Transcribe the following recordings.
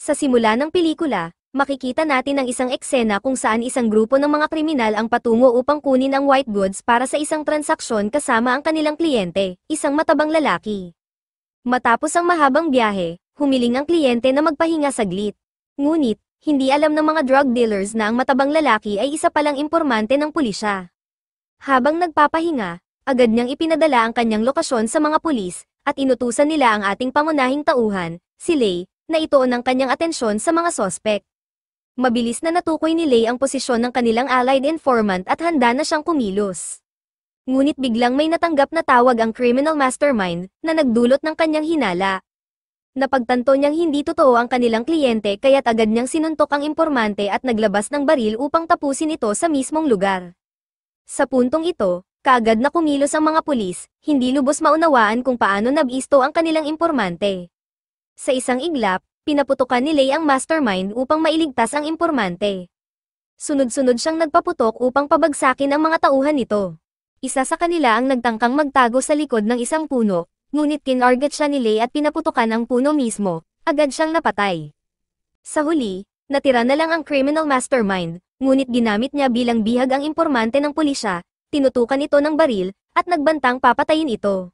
Sa simula ng pelikula, makikita natin ang isang eksena kung saan isang grupo ng mga kriminal ang patungo upang kunin ang white goods para sa isang transaksyon kasama ang kanilang kliyente, isang matabang lalaki. Matapos ang mahabang biyahe, humiling ang kliyente na magpahinga saglit. Ngunit, hindi alam ng mga drug dealers na ang matabang lalaki ay isa palang impormante ng pulisya. Habang nagpapahinga, agad niyang ipinadala ang kanyang lokasyon sa mga pulis, at inutusan nila ang ating pangunahing tauhan, si Lei, na ituon ang kanyang atensyon sa mga sospek. Mabilis na natukoy ni Lei ang posisyon ng kanilang allied informant at handa na siyang kumilos. Ngunit biglang may natanggap na tawag ang criminal mastermind, na nagdulot ng kanyang hinala. Napagtanto niyang hindi totoo ang kanilang kliyente kaya't agad niyang sinuntok ang impormante at naglabas ng baril upang tapusin ito sa mismong lugar. Sa puntong ito, kaagad na kumilos ang mga pulis, hindi lubos maunawaan kung paano nabisto ang kanilang impormante. Sa isang iglap, pinaputukan ni Lei ang mastermind upang mailigtas ang impormante. Sunod-sunod siyang nagpaputok upang pabagsakin ang mga tauhan nito. Isa sa kanila ang nagtangkang magtago sa likod ng isang puno, ngunit kinarget siya ni Lei at pinaputukan ang puno mismo, agad siyang napatay. Sa huli, natira na lang ang criminal mastermind, ngunit ginamit niya bilang bihag ang impormante ng pulisya, tinutukan ito ng baril, at nagbantang papatayin ito.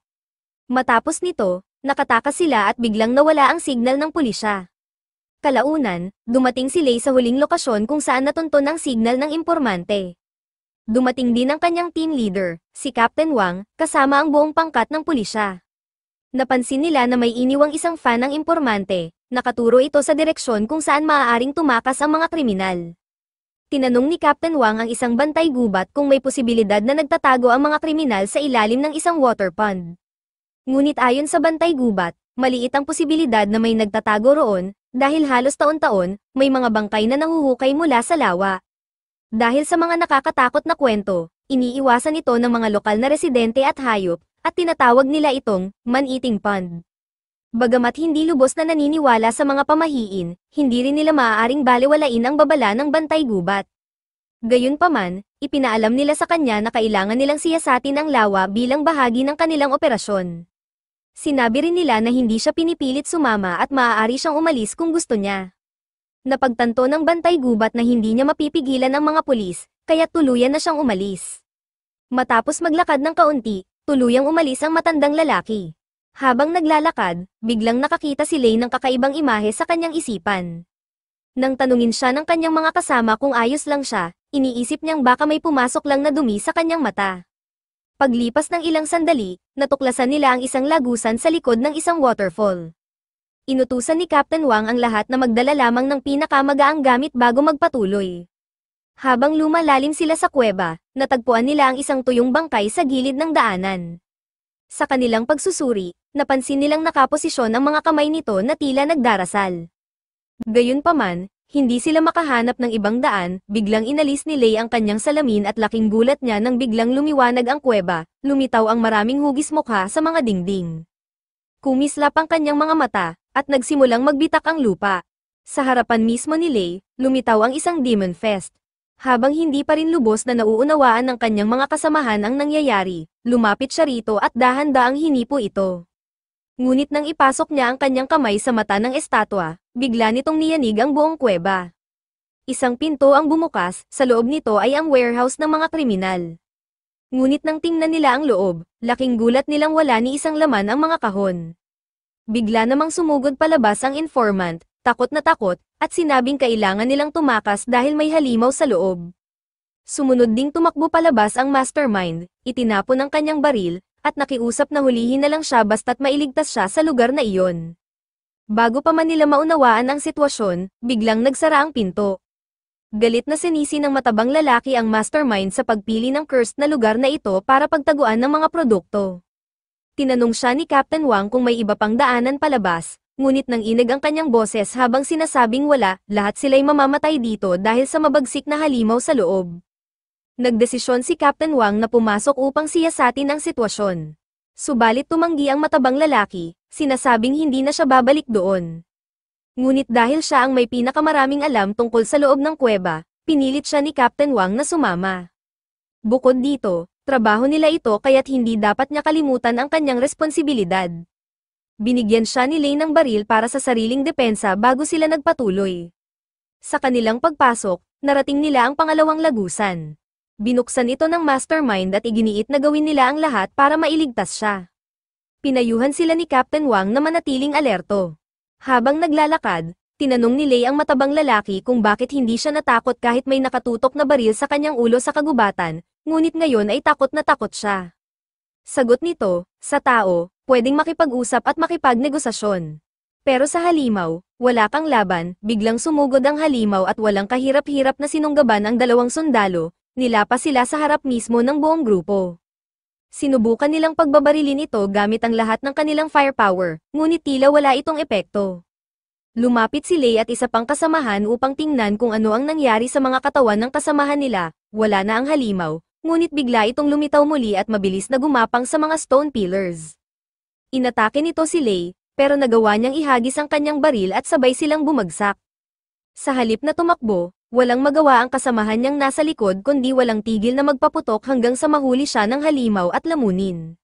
Matapos nito, nakatakas sila at biglang nawala ang signal ng pulisya. Kalaunan, dumating si Lei sa huling lokasyon kung saan natunton ang signal ng impormante. Dumating din ang kanyang team leader, si Captain Wang, kasama ang buong pangkat ng pulisya. Napansin nila na may iniwang isang fan ng impormante, nakaturo ito sa direksyon kung saan maaaring tumakas ang mga kriminal. Tinanong ni Captain Wang ang isang bantay gubat kung may posibilidad na nagtatago ang mga kriminal sa ilalim ng isang water pond. Ngunit ayon sa bantay gubat, maliit ang posibilidad na may nagtatago roon, dahil halos taon-taon, may mga bangkay na nahuhukay mula sa lawa. Dahil sa mga nakakatakot na kwento, iniiwasan ito ng mga lokal na residente at hayop, at tinatawag nila itong man-eating pond. Bagamat hindi lubos na naniniwala sa mga pamahiin, hindi rin nila maaaring balewalain ang babala ng bantay gubat. Gayunpaman, ipinaalam nila sa kanya na kailangan nilang siyasatin ang lawa bilang bahagi ng kanilang operasyon. Sinabi rin nila na hindi siya pinipilit sumama at maaari siyang umalis kung gusto niya. Napagtanto ng bantay gubat na hindi niya mapipigilan ang mga pulis, kaya tuluyan na siyang umalis. Matapos maglakad ng kaunti, tuluyang umalis ang matandang lalaki. Habang naglalakad, biglang nakakita si Lei ng kakaibang imahe sa kanyang isipan. Nang tanungin siya ng kanyang mga kasama kung ayos lang siya, iniisip niyang baka may pumasok lang na dumi sa kanyang mata. Paglipas ng ilang sandali, natuklasan nila ang isang lagusan sa likod ng isang waterfall. Inutusan ni Captain Wang ang lahat na magdala lamang ng pinakamagaang gamit bago magpatuloy. Habang lumalalim sila sa kuweba, natagpuan nila ang isang tuyong bangkay sa gilid ng daanan. Sa kanilang pagsusuri, napansin nilang nakaposisyon ang mga kamay nito na tila nagdarasal. Gayunpaman, hindi sila makahanap ng ibang daan, biglang inalis ni Lei ang kanyang salamin at laking gulat niya nang biglang lumiwanag ang kuweba, lumitaw ang maraming hugis mukha sa mga dingding. Kumislap ang kanyang mga mata, at nagsimulang magbitak ang lupa. Sa harapan mismo ni Lei, lumitaw ang isang demon fest. Habang hindi pa rin lubos na nauunawaan ng kanyang mga kasamahan ang nangyayari, lumapit siya rito at dahan-daang hinipo ito. Ngunit nang ipasok niya ang kanyang kamay sa mata ng estatwa, bigla nitong niyanig ang buong kuweba. Isang pinto ang bumukas, sa loob nito ay ang warehouse ng mga kriminal. Ngunit nang tingnan nila ang loob, laking gulat nilang wala ni isang laman ang mga kahon. Bigla namang sumugod palabas ang informant, takot na takot, at sinabing kailangan nilang tumakas dahil may halimaw sa loob. Sumunod ding tumakbo palabas ang mastermind, itinapon ang kanyang baril, at nakiusap na hulihin na lang siya basta't mailigtas siya sa lugar na iyon. Bago pa man nila maunawaan ang sitwasyon, biglang nagsara ang pinto. Galit na sinisi ng matabang lalaki ang mastermind sa pagpili ng cursed na lugar na ito para pagtaguan ng mga produkto. Tinanong siya ni Captain Wang kung may iba pang daanan palabas, ngunit nang inig ang kanyang boses habang sinasabing wala, lahat sila'y mamamatay dito dahil sa mabagsik na halimaw sa loob. Nagdesisyon si Captain Wang na pumasok upang siyasatin ang sitwasyon. Subalit tumanggi ang matabang lalaki, sinasabing hindi na siya babalik doon. Ngunit dahil siya ang may pinakamaraming alam tungkol sa loob ng kuweba, pinilit siya ni Captain Wang na sumama. Bukod dito, trabaho nila ito kaya't hindi dapat niya kalimutan ang kanyang responsibilidad. Binigyan siya ni Lei ng baril para sa sariling depensa bago sila nagpatuloy. Sa kanilang pagpasok, narating nila ang pangalawang lagusan. Binuksan ito ng mastermind at iginiit na gawin nila ang lahat para mailigtas siya. Pinayuhan sila ni Captain Wang na manatiling alerto. Habang naglalakad, tinanong ni Lei ang matabang lalaki kung bakit hindi siya natakot kahit may nakatutok na baril sa kanyang ulo sa kagubatan, ngunit ngayon ay takot na takot siya. Sagot nito, sa tao, pwedeng makipag-usap at makipagnegosasyon. Pero sa halimaw, wala kang laban, biglang sumugod ang halimaw at walang kahirap-hirap na sinunggaban ang dalawang sundalo, nilapas sila sa harap mismo ng buong grupo. Sinubukan nilang pagbabarilin ito gamit ang lahat ng kanilang firepower, ngunit tila wala itong epekto. Lumapit si Lei at isa pang kasamahan upang tingnan kung ano ang nangyari sa mga katawan ng kasamahan nila, wala na ang halimaw, ngunit bigla itong lumitaw muli at mabilis na gumapang sa mga stone pillars. Inatake nito si Lei, pero nagawa niyang ihagis ang kanyang baril at sabay silang bumagsak. Sa halip na tumakbo, walang magawa ang kasamahan niyang nasa likod kundi walang tigil na magpaputok hanggang sa mahuli siya ng halimaw at lamunin.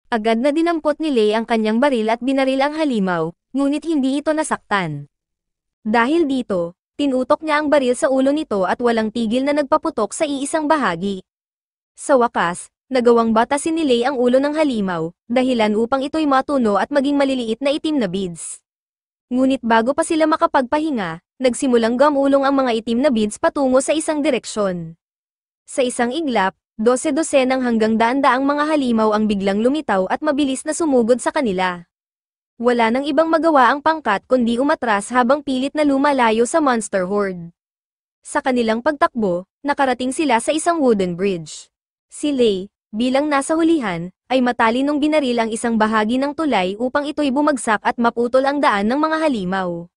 Agad na dinampot ni Lei ang kanyang baril at binaril ang halimaw, ngunit hindi ito nasaktan. Dahil dito, tinutok niya ang baril sa ulo nito at walang tigil na nagpaputok sa iisang bahagi. Sa wakas, nagawang batasin ni Lei ang ulo ng halimaw, dahilan upang ito'y matuno at maging maliliit na itim na beads. Ngunit bago pa sila makapagpahinga, nagsimulang gamulong ang mga itim na beads patungo sa isang direksyon. Sa isang iglap, 12-dosenang hanggang daan-daang mga halimaw ang biglang lumitaw at mabilis na sumugod sa kanila. Wala nang ibang magawa ang pangkat kundi umatras habang pilit na lumalayo sa monster horde. Sa kanilang pagtakbo, nakarating sila sa isang wooden bridge. Si Lei, bilang nasa hulihan, ay matalinong binaril ang isang bahagi ng tulay upang ito'y bumagsak at maputol ang daan ng mga halimaw.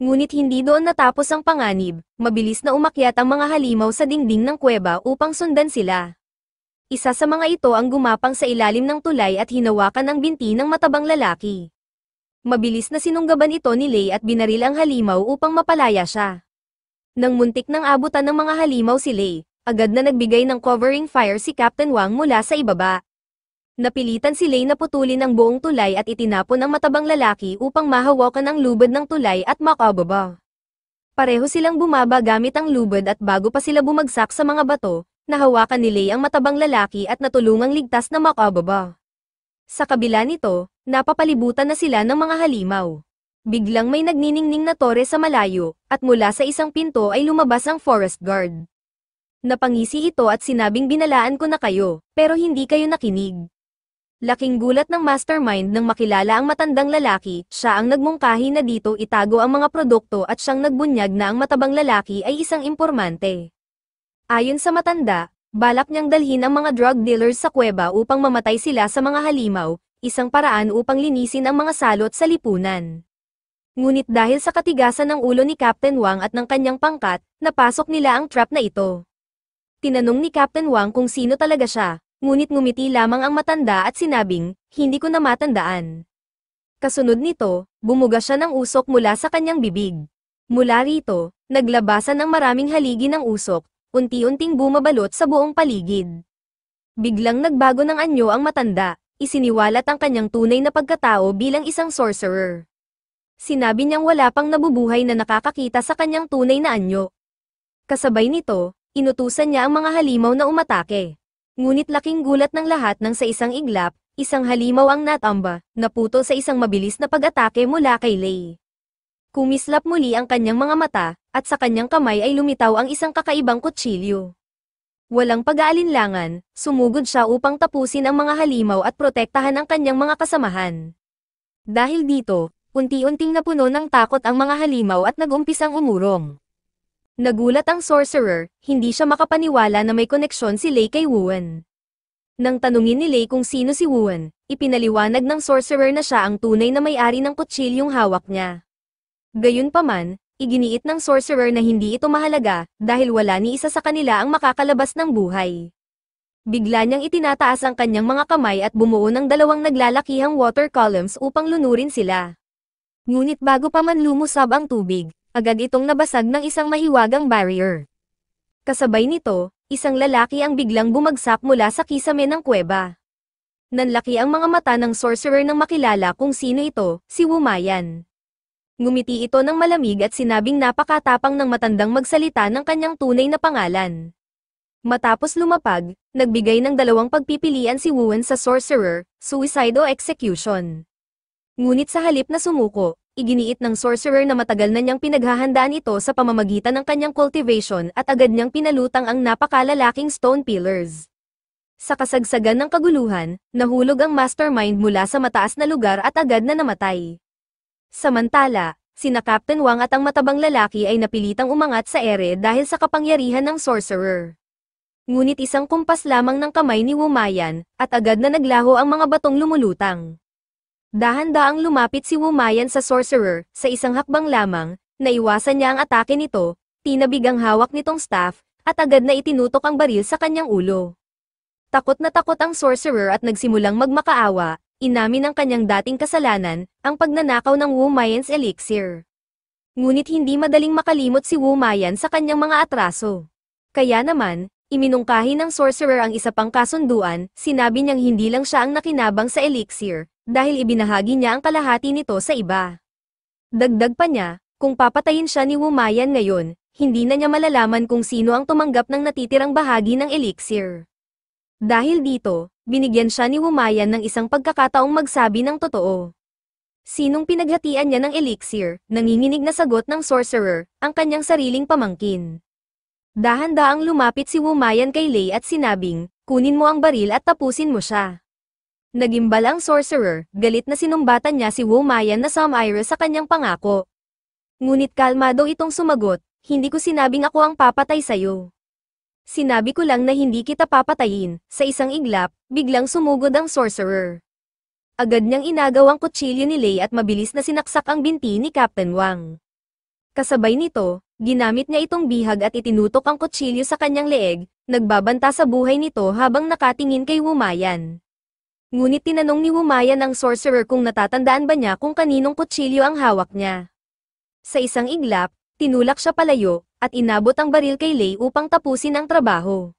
Ngunit hindi doon natapos ang panganib, mabilis na umakyat ang mga halimaw sa dingding ng kuweba upang sundan sila. Isa sa mga ito ang gumapang sa ilalim ng tulay at hinawakan ang binti ng matabang lalaki. Mabilis na sinunggaban ito ni Lei at binaril ang halimaw upang mapalaya siya. Nang muntik nang abutan ng mga halimaw si Lei, agad na nagbigay ng covering fire si Captain Wang mula sa ibaba. Napilitan si Lei na putulin ang buong tulay at itinapon ang matabang lalaki upang mahawakan ang lubid ng tulay at makababa. Pareho silang bumaba gamit ang lubid at bago pa sila bumagsak sa mga bato, nahawakan ni Lei ang matabang lalaki at natulungang ligtas na makababa. Sa kabila nito, napapalibutan na sila ng mga halimaw. Biglang may nagniningning na tore sa malayo, at mula sa isang pinto ay lumabas ang forest guard. Napangisi ito at sinabing binalaan ko na kayo, pero hindi kayo nakinig. Laking gulat ng mastermind nang makilala ang matandang lalaki, siya ang nagmungkahi na dito itago ang mga produkto at siyang nagbunyag na ang matabang lalaki ay isang impormante. Ayon sa matanda, balak niyang dalhin ang mga drug dealers sa kuweba upang mamatay sila sa mga halimaw, isang paraan upang linisin ang mga salot sa lipunan. Ngunit dahil sa katigasan ng ulo ni Captain Wang at ng kanyang pangkat, napasok nila ang trap na ito. Tinanong ni Captain Wang kung sino talaga siya, ngunit ngumiti lamang ang matanda at sinabing, hindi ko na matandaan. Kasunod nito, bumuga siya ng usok mula sa kanyang bibig. Mula rito, naglabasan ang maraming haligi ng usok, unti-unting bumabalot sa buong paligid. Biglang nagbago ng anyo ang matanda, isiniwalat ang kanyang tunay na pagkatao bilang isang sorcerer. Sinabi niyang wala pang nabubuhay na nakakakita sa kanyang tunay na anyo. Kasabay nito, inutusan niya ang mga halimaw na umatake. Ngunit laking gulat ng lahat nang sa isang iglap, isang halimaw ang natamba, naputol sa isang mabilis na pag-atake mula kay Lei. Kumislap muli ang kanyang mga mata, at sa kanyang kamay ay lumitaw ang isang kakaibang kutsilyo. Walang pag-aalinlangan, sumugod siya upang tapusin ang mga halimaw at protektahan ang kanyang mga kasamahan. Dahil dito, unti-unting napuno ng takot ang mga halimaw at nag-umpisang umurong. Nagulat ang sorcerer, hindi siya makapaniwala na may koneksyon si Lei kay Wuan. Nang tanungin ni Lei kung sino si Wuan, ipinaliwanag ng sorcerer na siya ang tunay na may-ari ng kutsilyong hawak niya. Gayunpaman, iginiit ng sorcerer na hindi ito mahalaga, dahil wala ni isa sa kanila ang makakalabas ng buhay. Bigla niyang itinataas ang kanyang mga kamay at bumuo ng dalawang naglalakihang water columns upang lunurin sila. Ngunit bago pa man lumusab ang tubig, agad itong nabasag ng isang mahiwagang barrier. Kasabay nito, isang lalaki ang biglang bumagsak mula sa kisame ng kuweba. Nanlaki ang mga mata ng sorcerer nang makilala kung sino ito, si Wumayan. Ngumiti ito ng malamig at sinabing napakatapang ng matandang magsalita ng kanyang tunay na pangalan. Matapos lumapag, nagbigay ng dalawang pagpipilian si Wuan sa sorcerer, suicide o execution. Ngunit sa halip na sumuko, iginiit ng sorcerer na matagal na niyang pinaghahandaan ito sa pamamagitan ng kanyang cultivation at agad niyang pinalutang ang napakalalaking stone pillars. Sa kasagsagan ng kaguluhan, nahulog ang mastermind mula sa mataas na lugar at agad na namatay. Samantala, sina Captain Wang at ang matabang lalaki ay napilitang umangat sa ere dahil sa kapangyarihan ng sorcerer. Ngunit isang kumpas lamang ng kamay ni Wumayan, at agad na naglaho ang mga batong lumulutang. Dahan-daang lumapit si Wumayan sa sorcerer, sa isang hakbang lamang, naiwasan niya ang atake nito, tinabig ang hawak nitong staff, at agad na itinutok ang baril sa kanyang ulo. Takot na takot ang sorcerer at nagsimulang magmakaawa, inamin ang kanyang dating kasalanan, ang pagnanakaw ng Wumayan's elixir. Ngunit hindi madaling makalimot si Wumayan sa kanyang mga atraso. Kaya naman, iminungkahi ng sorcerer ang isa pang kasunduan, sinabi niyang hindi lang siya ang nakinabang sa elixir, dahil ibinahagi niya ang kalahati nito sa iba. Dagdag pa niya, kung papatayin siya ni Wumayan ngayon, hindi na niya malalaman kung sino ang tumanggap ng natitirang bahagi ng elixir. Dahil dito, binigyan siya ni Wumayan ng isang pagkakataong magsabi ng totoo. Sinong pinaghatian niya ng elixir, nanginginig na sagot ng sorcerer, ang kanyang sariling pamangkin. Dahan-daang lumapit si Wumayan kay Lei at sinabing, kunin mo ang baril at tapusin mo siya. Nagimbal ang sorcerer, galit na sinumbatan niya si Wumayan na sumire sa kanyang pangako. Ngunit kalmado itong sumagot, hindi ko sinabing ako ang papatay sa'yo. Sinabi ko lang na hindi kita papatayin. Sa isang iglap, biglang sumugod ang sorcerer. Agad niyang inagaw ang kutsilyo ni Lei at mabilis na sinaksak ang binti ni Captain Wang. Kasabay nito, ginamit niya itong bihag at itinutok ang kutsilyo sa kanyang leeg, nagbabanta sa buhay nito habang nakatingin kay Wumayan. Ngunit tinanong ni Wumayan ang sorcerer kung natatandaan ba niya kung kaninong kutsilyo ang hawak niya. Sa isang iglap, tinulak siya palayo, at inabot ang baril kay Lei upang tapusin ang trabaho.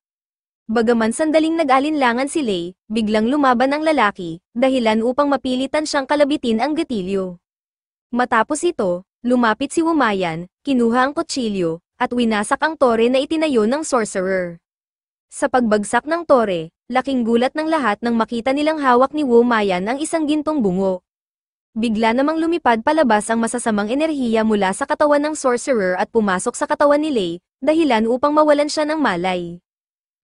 Bagaman sandaling nag-alinlangan si Lei, biglang lumaban ang lalaki, dahilan upang mapilitan siyang kalabitin ang gatilyo. Matapos ito, lumapit si Wumayan, kinuha ang kutsilyo, at winasak ang tore na itinayo ng sorcerer. Sa pagbagsak ng tore, laking gulat ng lahat nang makita nilang hawak ni Wumayan ang isang gintong bungo. Bigla namang lumipad palabas ang masasamang enerhiya mula sa katawan ng sorcerer at pumasok sa katawan ni Lei, dahilan upang mawalan siya ng malay.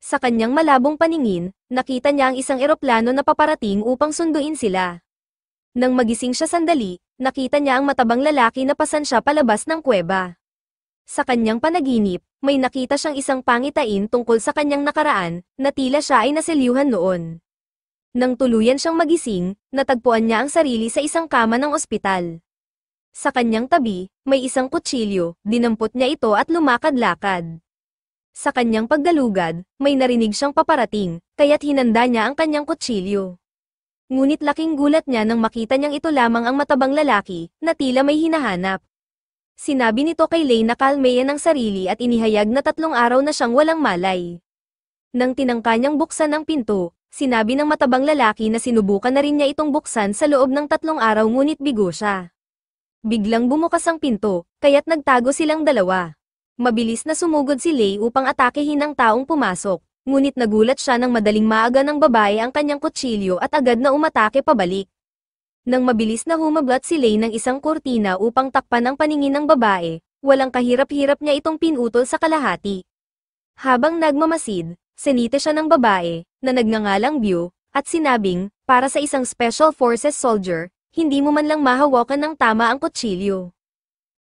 Sa kanyang malabong paningin, nakita niya ang isang eroplano na paparating upang sunduin sila. Nang magising siya sandali, nakita niya ang matabang lalaki na pasan siya palabas ng kuweba. Sa kanyang panaginip, may nakita siyang isang pangitain tungkol sa kanyang nakaraan, na tila siya ay naselyuhan noon. Nang tuluyan siyang magising, natagpuan niya ang sarili sa isang kama ng ospital. Sa kanyang tabi, may isang kutsilyo, dinampot niya ito at lumakad-lakad. Sa kanyang paggalugad, may narinig siyang paparating, kaya't hinanda niya ang kanyang kutsilyo. Ngunit laking gulat niya nang makita niyang ito lamang ang matabang lalaki, na tila may hinahanap. Sinabi nito kay Lei na kalmayan ang sarili at inihayag na 3 araw na siyang walang malay. Nang tinangka niyang buksan ang pinto, sinabi ng matabang lalaki na sinubukan na rin niya itong buksan sa loob ng 3 araw ngunit bigo siya. Biglang bumukas ang pinto, kaya't nagtago silang dalawa. Mabilis na sumugod si Lei upang atakehin ang taong pumasok, ngunit nagulat siya nang madaling maaga ng babae ang kanyang kutsilyo at agad na umatake pabalik. Nang mabilis na humablat si Lei ng isang kurtina upang takpan ang paningin ng babae, walang kahirap-hirap niya itong pinutol sa kalahati. Habang nagmamasid, sinita siya ng babae, na nagngangalang Beau, at sinabing, para sa isang Special Forces soldier, hindi mo man lang mahawakan ng tama ang kutsilyo.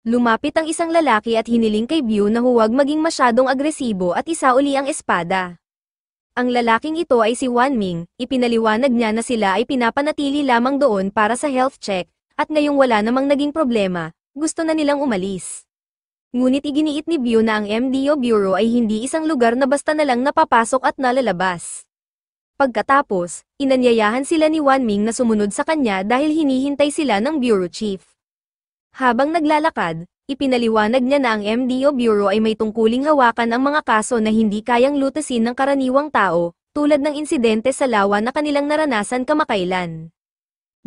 Lumapit ang isang lalaki at hiniling kay Beau na huwag maging masyadong agresibo at isauli ang espada. Ang lalaking ito ay si Wan Ming, ipinaliwanag niya na sila ay pinapanatili lamang doon para sa health check, at ngayong wala namang naging problema, gusto na nilang umalis. Ngunit iginiit ni Beau na ang MDO Bureau ay hindi isang lugar na basta na lang napapasok at nalalabas. Pagkatapos, inanyayahan sila ni Wan Ming na sumunod sa kanya dahil hinihintay sila ng Bureau Chief. Habang naglalakad, ipinaliwanag niya na ang MDO Bureau ay may tungkuling hawakan ang mga kaso na hindi kayang lutasin ng karaniwang tao, tulad ng insidente sa lawa na kanilang naranasan kamakailan.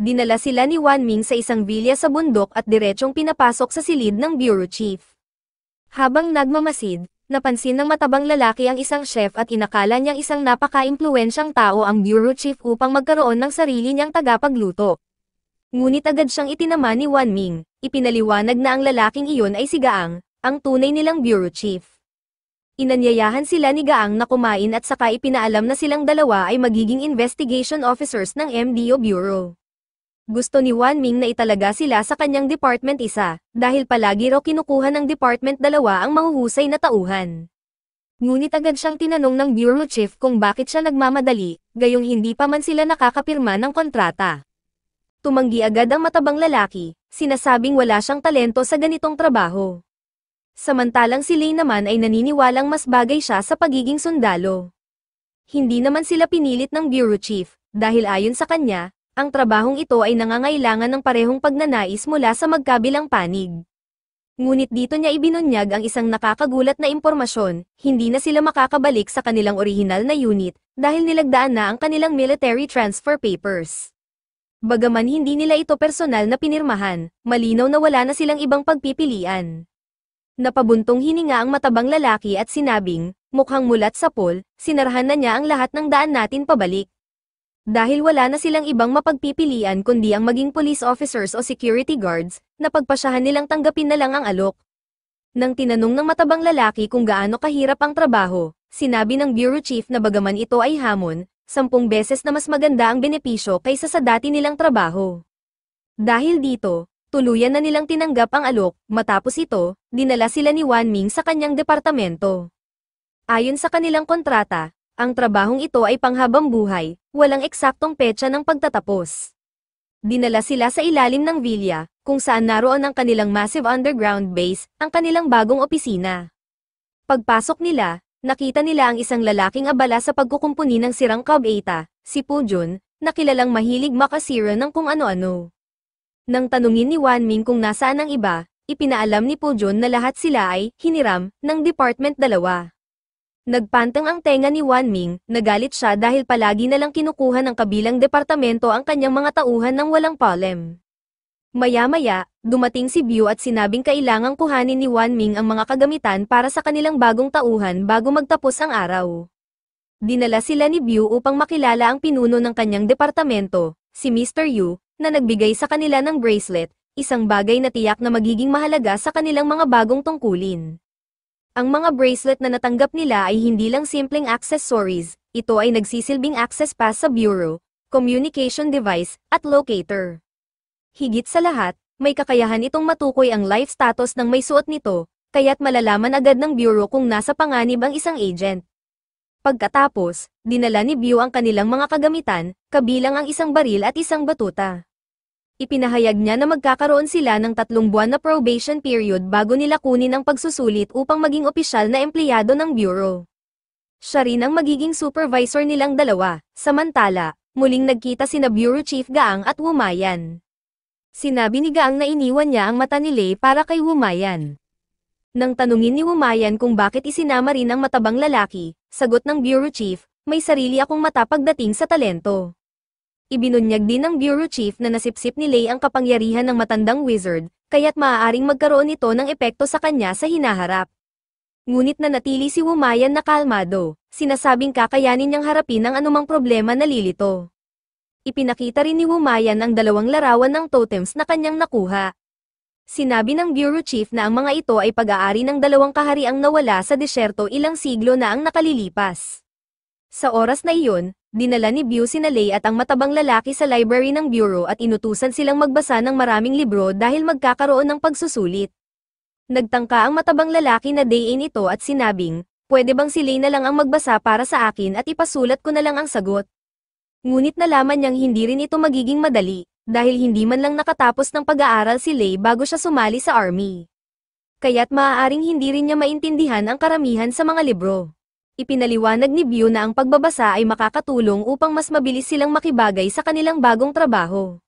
Dinala sila ni Wan Ming sa isang vilya sa bundok at diretsong pinapasok sa silid ng bureau chief. Habang nagmamasid, napansin ng matabang lalaki ang isang chef at inakala niyang isang napaka-impluwensyang tao ang bureau chief upang magkaroon ng sarili niyang tagapagluto. Ngunit agad siyang itinama ni Wan Ming, ipinaliwanag na ang lalaking iyon ay si Gaang, ang tunay nilang bureau chief. Inanyayahan sila ni Gaang na kumain at saka ipinaalam na silang dalawa ay magiging investigation officers ng MDO Bureau. Gusto ni Wan Ming na italaga sila sa kanyang department isa, dahil palagi raw kinukuha ng department dalawa ang mahuhusay na tauhan. Ngunit agad siyang tinanong ng bureau chief kung bakit siya nagmamadali, gayong hindi pa man sila nakakapirma ng kontrata. Tumanggi agad ang matabang lalaki, sinasabing wala siyang talento sa ganitong trabaho. Samantalang si Lei naman ay naniniwalang mas bagay siya sa pagiging sundalo. Hindi naman sila pinilit ng bureau chief, dahil ayon sa kanya, ang trabahong ito ay nangangailangan ng parehong pagnanais mula sa magkabilang panig. Ngunit dito niya ibinunyag ang isang nakakagulat na impormasyon, hindi na sila makakabalik sa kanilang orihinal na unit, dahil nilagdaan na ang kanilang military transfer papers. Bagaman hindi nila ito personal na pinirmahan, malinaw na wala na silang ibang pagpipilian. Napabuntong hininga ang matabang lalaki at sinabing, mukhang mulat sa pool, sinarahan na niya ang lahat ng daan natin pabalik. Dahil wala na silang ibang mapagpipilian kundi ang maging police officers o security guards, napagpasyahan nilang tanggapin na lang ang alok. Nang tinanong ng matabang lalaki kung gaano kahirap ang trabaho, sinabi ng bureau chief na bagaman ito ay hamon, 10 beses na mas maganda ang benepisyo kaysa sa dati nilang trabaho. Dahil dito, tuluyan na nilang tinanggap ang alok, matapos ito, dinala sila ni Wan Ming sa kanyang departamento. Ayon sa kanilang kontrata, ang trabahong ito ay panghabang buhay, walang eksaktong petsa ng pagtatapos. Dinala sila sa ilalim ng vilya, kung saan naroon ang kanilang massive underground base, ang kanilang bagong opisina. Pagpasok nila, nakita nila ang isang lalaking abala sa pagkukumpuni ng sirang Cob-Eta, si Pu Jun, na kilalang mahilig makasira ng kung ano-ano. Nang tanungin ni Wan Ming kung nasaan ang iba, ipinaalam ni Pu Jun na lahat sila ay hiniram ng Department 2. Nagpantang ang tenga ni Wan Ming, nagalit siya dahil palagi na lang kinukuha ng kabilang departamento ang kanyang mga tauhan ng walang palem. Maya-maya, dumating si Biu at sinabing kailangang kuhanin ni Wan Ming ang mga kagamitan para sa kanilang bagong tauhan bago magtapos ang araw. Dinala sila ni Biu upang makilala ang pinuno ng kanyang departamento, si Mr. Yu, na nagbigay sa kanila ng bracelet, isang bagay na tiyak na magiging mahalaga sa kanilang mga bagong tungkulin. Ang mga bracelet na natanggap nila ay hindi lang simpleng accessories, ito ay nagsisilbing access pass sa bureau, communication device, at locator. Higit sa lahat, may kakayahan itong matukoy ang life status ng may suot nito, kaya't malalaman agad ng bureau kung nasa panganib ang isang agent. Pagkatapos, dinala ni Biu ang kanilang mga kagamitan, kabilang ang isang baril at isang batuta. Ipinahayag niya na magkakaroon sila ng 3 buwan na probation period bago nila kunin ang pagsusulit upang maging opisyal na empleyado ng bureau. Siya rin ang magiging supervisor nilang dalawa, samantala, muling nagkita sina Bureau Chief Gaang at Wumayan. Sinabi ni Gaang na iniwan niya ang mata ni Lei para kay Wumayan. Nang tanungin ni Wumayan kung bakit isinama rin ang matabang lalaki, sagot ng Bureau Chief, may sarili akong mata pagdating sa talento. Ibinunyag din ng Bureau Chief na nasipsip ni Lei ang kapangyarihan ng matandang wizard, kaya't maaaring magkaroon ito ng epekto sa kanya sa hinaharap. Ngunit nanatili si Wumayan na kalmado, sinasabing kakayanin niyang harapin ang anumang problema na lilito. Ipinakita rin ni Wumayan ang 2 larawan ng totems na kanyang nakuha. Sinabi ng Bureau Chief na ang mga ito ay pag-aari ng 2 kahariang nawala sa disyerto ilang siglo na ang nakalilipas. Sa oras na iyon, dinala ni Biu sina Lei at ang matabang lalaki sa library ng bureau at inutusan silang magbasa ng maraming libro dahil magkakaroon ng pagsusulit. Nagtangka ang matabang lalaki na dayin ito at sinabing, pwede bang si Lei na lang ang magbasa para sa akin at ipasulat ko na lang ang sagot. Ngunit nalaman niyang hindi rin ito magiging madali, dahil hindi man lang nakatapos ng pag-aaral si Lei bago siya sumali sa army. Kaya't maaaring hindi rin niya maintindihan ang karamihan sa mga libro. Ipinaliwanag ni Biu na ang pagbabasa ay makakatulong upang mas mabilis silang makibagay sa kanilang bagong trabaho.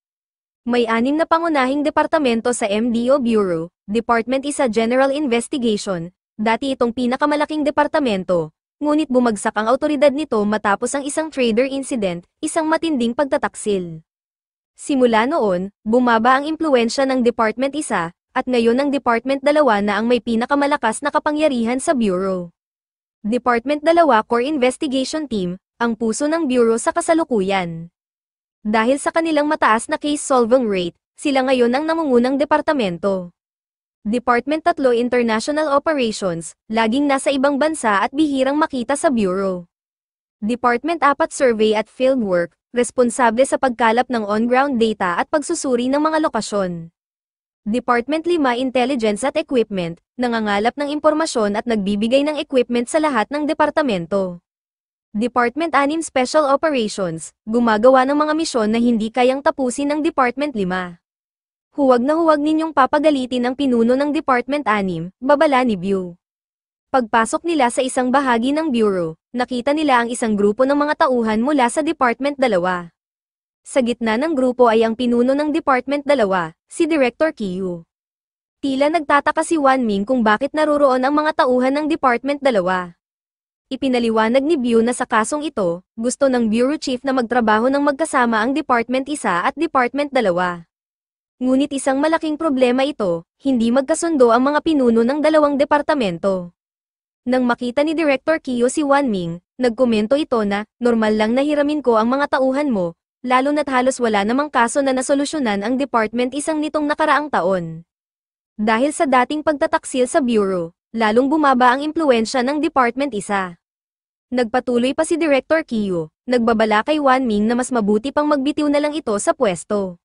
May 6 na pangunahing departamento sa MDO Bureau, Department 1 General Investigation, dati itong pinakamalaking departamento, ngunit bumagsak ang awtoridad nito matapos ang isang trader incident, isang matinding pagtataksil. Simula noon, bumaba ang impluwensya ng Department 1, at ngayon ang Department 2 na ang may pinakamalakas na kapangyarihan sa Bureau. Department 2 Core Investigation Team, ang puso ng Bureau sa kasalukuyan. Dahil sa kanilang mataas na case-solving rate, sila ngayon ang namungunang departamento. Department 3 International Operations, laging nasa ibang bansa at bihirang makita sa Bureau. Department 4 Survey at Fieldwork, responsable sa pagkalap ng on-ground data at pagsusuri ng mga lokasyon. Department 5 Intelligence at Equipment, nangangalap ng impormasyon at nagbibigay ng equipment sa lahat ng departamento. Department 6 Special Operations, gumagawa ng mga misyon na hindi kayang tapusin ng Department 5. Huwag na huwag ninyong papagalitin ang pinuno ng Department 6, babala ni Bew. Pagpasok nila sa isang bahagi ng Bureau, nakita nila ang isang grupo ng mga tauhan mula sa Department 2. Sa gitna ng grupo ay ang pinuno ng Department 2, si Director Kiyu. Tila nagtataka si Wan Ming kung bakit naroroon ang mga tauhan ng Department 2. Ipinaliwanag ni Bew na sa kasong ito, gusto ng Bureau Chief na magtrabaho ng magkasama ang Department 1 at Department 2. Ngunit isang malaking problema ito, hindi magkasundo ang mga pinuno ng dalawang departamento. Nang makita ni Director Kiyo si Wan Ming, nagkomento ito na, normal lang na hiramin ko ang mga tauhan mo, lalo na't halos wala namang kaso na nasolusyonan ang Department 1 nitong nakaraang taon. Dahil sa dating pagtataksil sa Bureau, lalong bumaba ang impluwensya ng Department 1. Nagpatuloy pa si Director Kiyo, nagbabala kay Wan Ming na mas mabuti pang magbitiw na lang ito sa pwesto.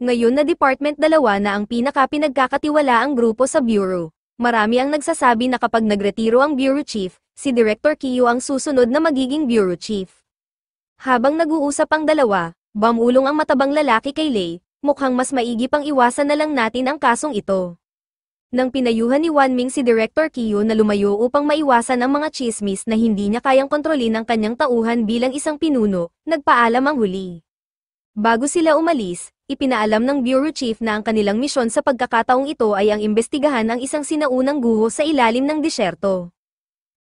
Ngayon na Department 2 na ang pinaka-pinagkakatiwalaang grupo sa Bureau, marami ang nagsasabi na kapag nagretiro ang Bureau Chief, si Director Kiyo ang susunod na magiging Bureau Chief. Habang nag-uusap ang dalawa, bumulong ang matabang lalaki kay Lei, mukhang mas maigi pang iwasan na lang natin ang kasong ito. Nang pinayuhan ni Wan Ming si Director Kiyo na lumayo upang maiwasan ang mga chismis na hindi niya kayang kontrolin ang kanyang tauhan bilang isang pinuno, nagpaalam ang huli. Bago sila umalis, ipinaalam ng Bureau Chief na ang kanilang misyon sa pagkakataong ito ay ang imbestigahan ang isang sinaunang guho sa ilalim ng disyerto.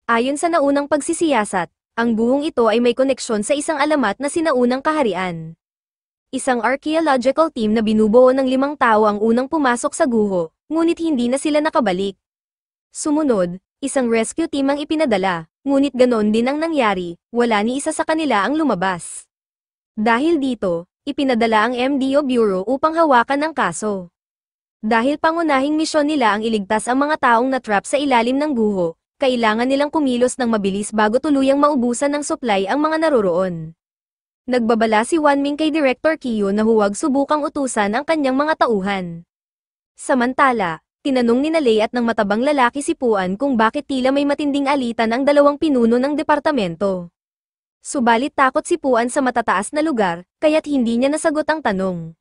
Ayon sa naunang pagsisiyasat, ang guhong ito ay may koneksyon sa isang alamat na sinaunang kaharian. Isang archaeological team na binubuo ng 5 tao ang unang pumasok sa guho, ngunit hindi na sila nakabalik. Sumunod, isang rescue team ang ipinadala, ngunit ganoon din ang nangyari, wala ni isa sa kanila ang lumabas. Dahil dito, ipinadala ang MDO Bureau upang hawakan ang kaso. Dahil pangunahing misyon nila ang iligtas ang mga taong na-trap sa ilalim ng guho, kailangan nilang kumilos ng mabilis bago tuluyang maubusan ng supply ang mga naroroon. Nagbabala si Wan Ming kay Director Kiyo na huwag subukang utusan ang kanyang mga tauhan. Samantala, tinanong ni Lei at ng matabang lalaki si Puan kung bakit tila may matinding alitan ang dalawang pinuno ng departamento. Subalit takot si Puan sa matataas na lugar, kaya't hindi niya nasagot ang tanong.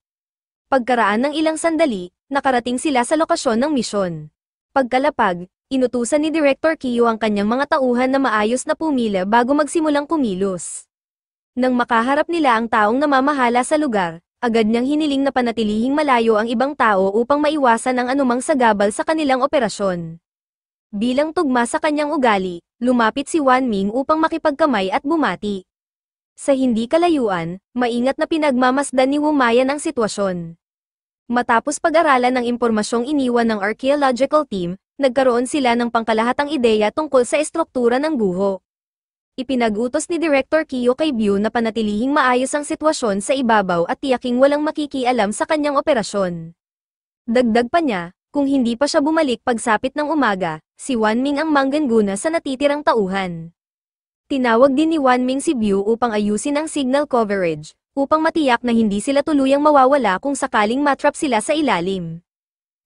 Pagkaraan ng ilang sandali, nakarating sila sa lokasyon ng misyon. Pagkalapag, inutusan ni Director Kiyo ang kanyang mga tauhan na maayos na pumila bago magsimulang kumilos. Nang makaharap nila ang taong namamahala sa lugar, agad niyang hiniling na panatilihing malayo ang ibang tao upang maiwasan ang anumang sagabal sa kanilang operasyon. Bilang tugma sa kanyang ugali, lumapit si Wan Ming upang makipagkamay at bumati. Sa hindi kalayuan, maingat na pinagmamasdan ni Wumayan ang sitwasyon. Matapos pag-aralan ng impormasyong iniwan ng archaeological team, nagkaroon sila ng pangkalahatang ideya tungkol sa estruktura ng guho. Ipinag-utos ni Director Kiyo kay Bew na panatilihing maayos ang sitwasyon sa ibabaw at tiyaking walang makikialam sa kanyang operasyon. Dagdag pa niya, kung hindi pa siya bumalik pagsapit ng umaga, si Wan Ming ang mangganguna sa natitirang tauhan. Tinawag din ni Wan Ming si Bew upang ayusin ang signal coverage, upang matiyak na hindi sila tuluyang mawawala kung sakaling matrap sila sa ilalim.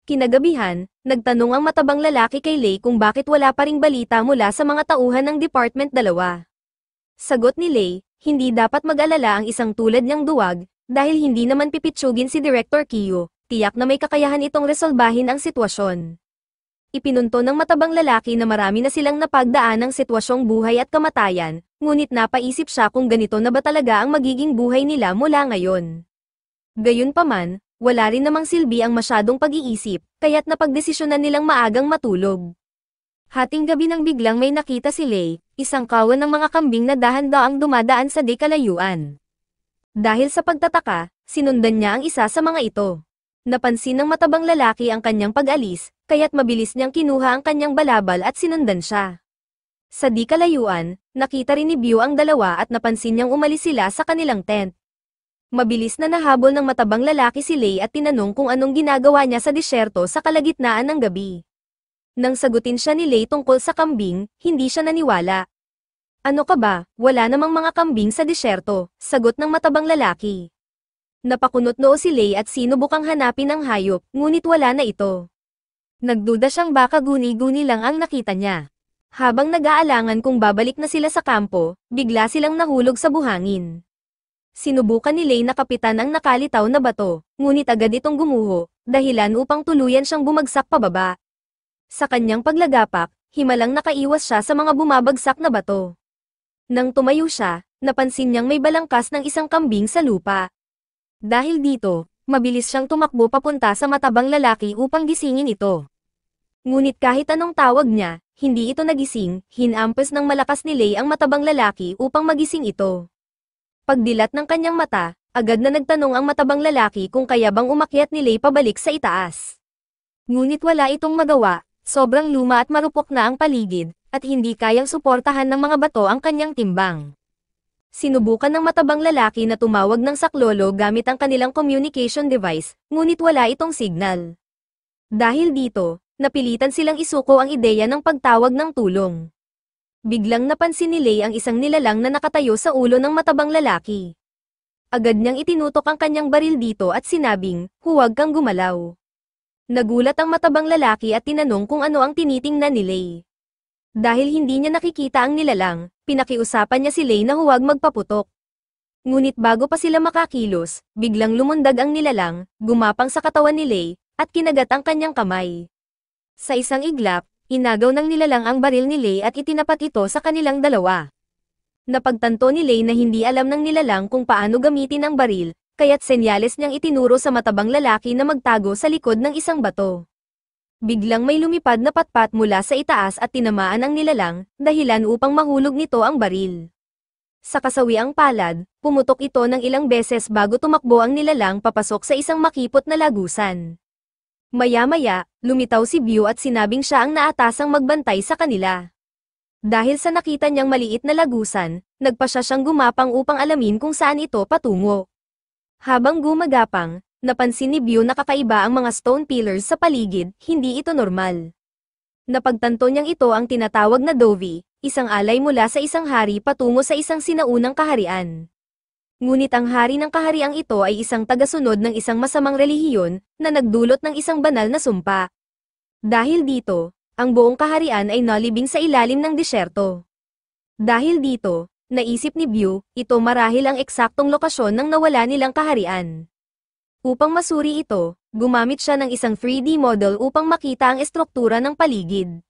Kinagabihan, nagtanong ang matabang lalaki kay Lei kung bakit wala pa ring balita mula sa mga tauhan ng Department 2. Sagot ni Lei, hindi dapat mag-alala ang isang tulad niyang duwag, dahil hindi naman pipitsugin si Director Kiyo, tiyak na may kakayahan itong resolbahin ang sitwasyon. Ipinunto ng matabang lalaki na marami na silang napagdaan ng sitwasyong buhay at kamatayan, ngunit napaisip siya kung ganito na ba talaga ang magiging buhay nila mula ngayon. Gayunpaman, wala rin namang silbi ang masyadong pag-iisip, kaya't napagdesisyonan nilang maagang matulog. Hating gabi nang biglang may nakita si Lei, isang kawan ng mga kambing na dahan-daang dumadaan sa di kalayuan. Dahil sa pagtataka, sinundan niya ang isa sa mga ito. Napansin ng matabang lalaki ang kanyang pag-alis, kaya't mabilis niyang kinuha ang kanyang balabal at sinundan siya. Sa di kalayuan, nakita rin ni Biu ang dalawa at napansin niyang umalis sila sa kanilang tent. Mabilis na nahabol ng matabang lalaki si Lei at tinanong kung anong ginagawa niya sa disyerto sa kalagitnaan ng gabi. Nang sagutin siya ni Lei tungkol sa kambing, hindi siya naniwala. Ano ka ba, wala namang mga kambing sa disyerto, sagot ng matabang lalaki. Napakunot noo si Lei at sinubukang hanapin ang hayop, ngunit wala na ito. Nagduda siyang baka guni-guni lang ang nakita niya. Habang nag-aalangan kung babalik na sila sa kampo, bigla silang nahulog sa buhangin. Sinubukan ni Lei na kapitan ang nakalitaw na bato, ngunit agad itong gumuho, dahilan upang tuluyan siyang bumagsak pababa. Sa kanyang paglagapak, himalang nakaiwas siya sa mga bumabagsak na bato. Nang tumayo siya, napansin niyang may balangkas ng isang kambing sa lupa. Dahil dito, mabilis siyang tumakbo papunta sa matabang lalaki upang gisingin ito. Ngunit kahit anong tawag niya, hindi ito nagising, hinampas ng malakas ni Lei ang matabang lalaki upang magising ito. Pagdilat ng kanyang mata, agad na nagtanong ang matabang lalaki kung kaya bang umakyat ni Lei pabalik sa itaas. Ngunit wala itong magawa. Sobrang luma at marupok na ang paligid, at hindi kayang suportahan ng mga bato ang kanyang timbang. Sinubukan ng matabang lalaki na tumawag ng saklolo gamit ang kanilang communication device, ngunit wala itong signal. Dahil dito, napilitan silang isuko ang ideya ng pagtawag ng tulong. Biglang napansin ni Lei ang isang nilalang na nakatayo sa ulo ng matabang lalaki. Agad niyang itinutok ang kanyang baril dito at sinabing, "Huwag kang gumalaw." Nagulat ang matabang lalaki at tinanong kung ano ang tinitingnan ni Lei. Dahil hindi niya nakikita ang nilalang, pinakiusapan niya si Lei na huwag magpaputok. Ngunit bago pa sila makakilos, biglang lumundag ang nilalang, gumapang sa katawan ni Lei, at kinagat ang kanyang kamay. Sa isang iglap, inagaw ng nilalang ang baril ni Lei at itinapat ito sa kanilang dalawa. Napagtanto ni Lei na hindi alam ng nilalang kung paano gamitin ang baril, kaya't senyales niyang itinuro sa matabang lalaki na magtago sa likod ng isang bato. Biglang may lumipad na patpat mula sa itaas at tinamaan ang nilalang, dahilan upang mahulog nito ang baril. Sa kasawiang palad, pumutok ito ng ilang beses bago tumakbo ang nilalang papasok sa isang makipot na lagusan. Maya-maya, lumitaw si Biu at sinabing siya ang naatasang magbantay sa kanila. Dahil sa nakita niyang maliit na lagusan, nagpa siyang gumapang upang alamin kung saan ito patungo. Habang gumagapang, napansin ni Biu na kakaiba ang mga stone pillars sa paligid, hindi ito normal. Napagtanto niyang ito ang tinatawag na Dovi, isang alay mula sa isang hari patungo sa isang sinaunang kaharian. Ngunit ang hari ng kahariang ito ay isang tagasunod ng isang masamang relihiyon, na nagdulot ng isang banal na sumpa. Dahil dito, ang buong kaharian ay nalibing sa ilalim ng disyerto. Dahil dito, naisip ni Biu, ito marahil ang eksaktong lokasyon ng nawala nilang kaharian. Upang masuri ito, gumamit siya ng isang 3D model upang makita ang estruktura ng paligid.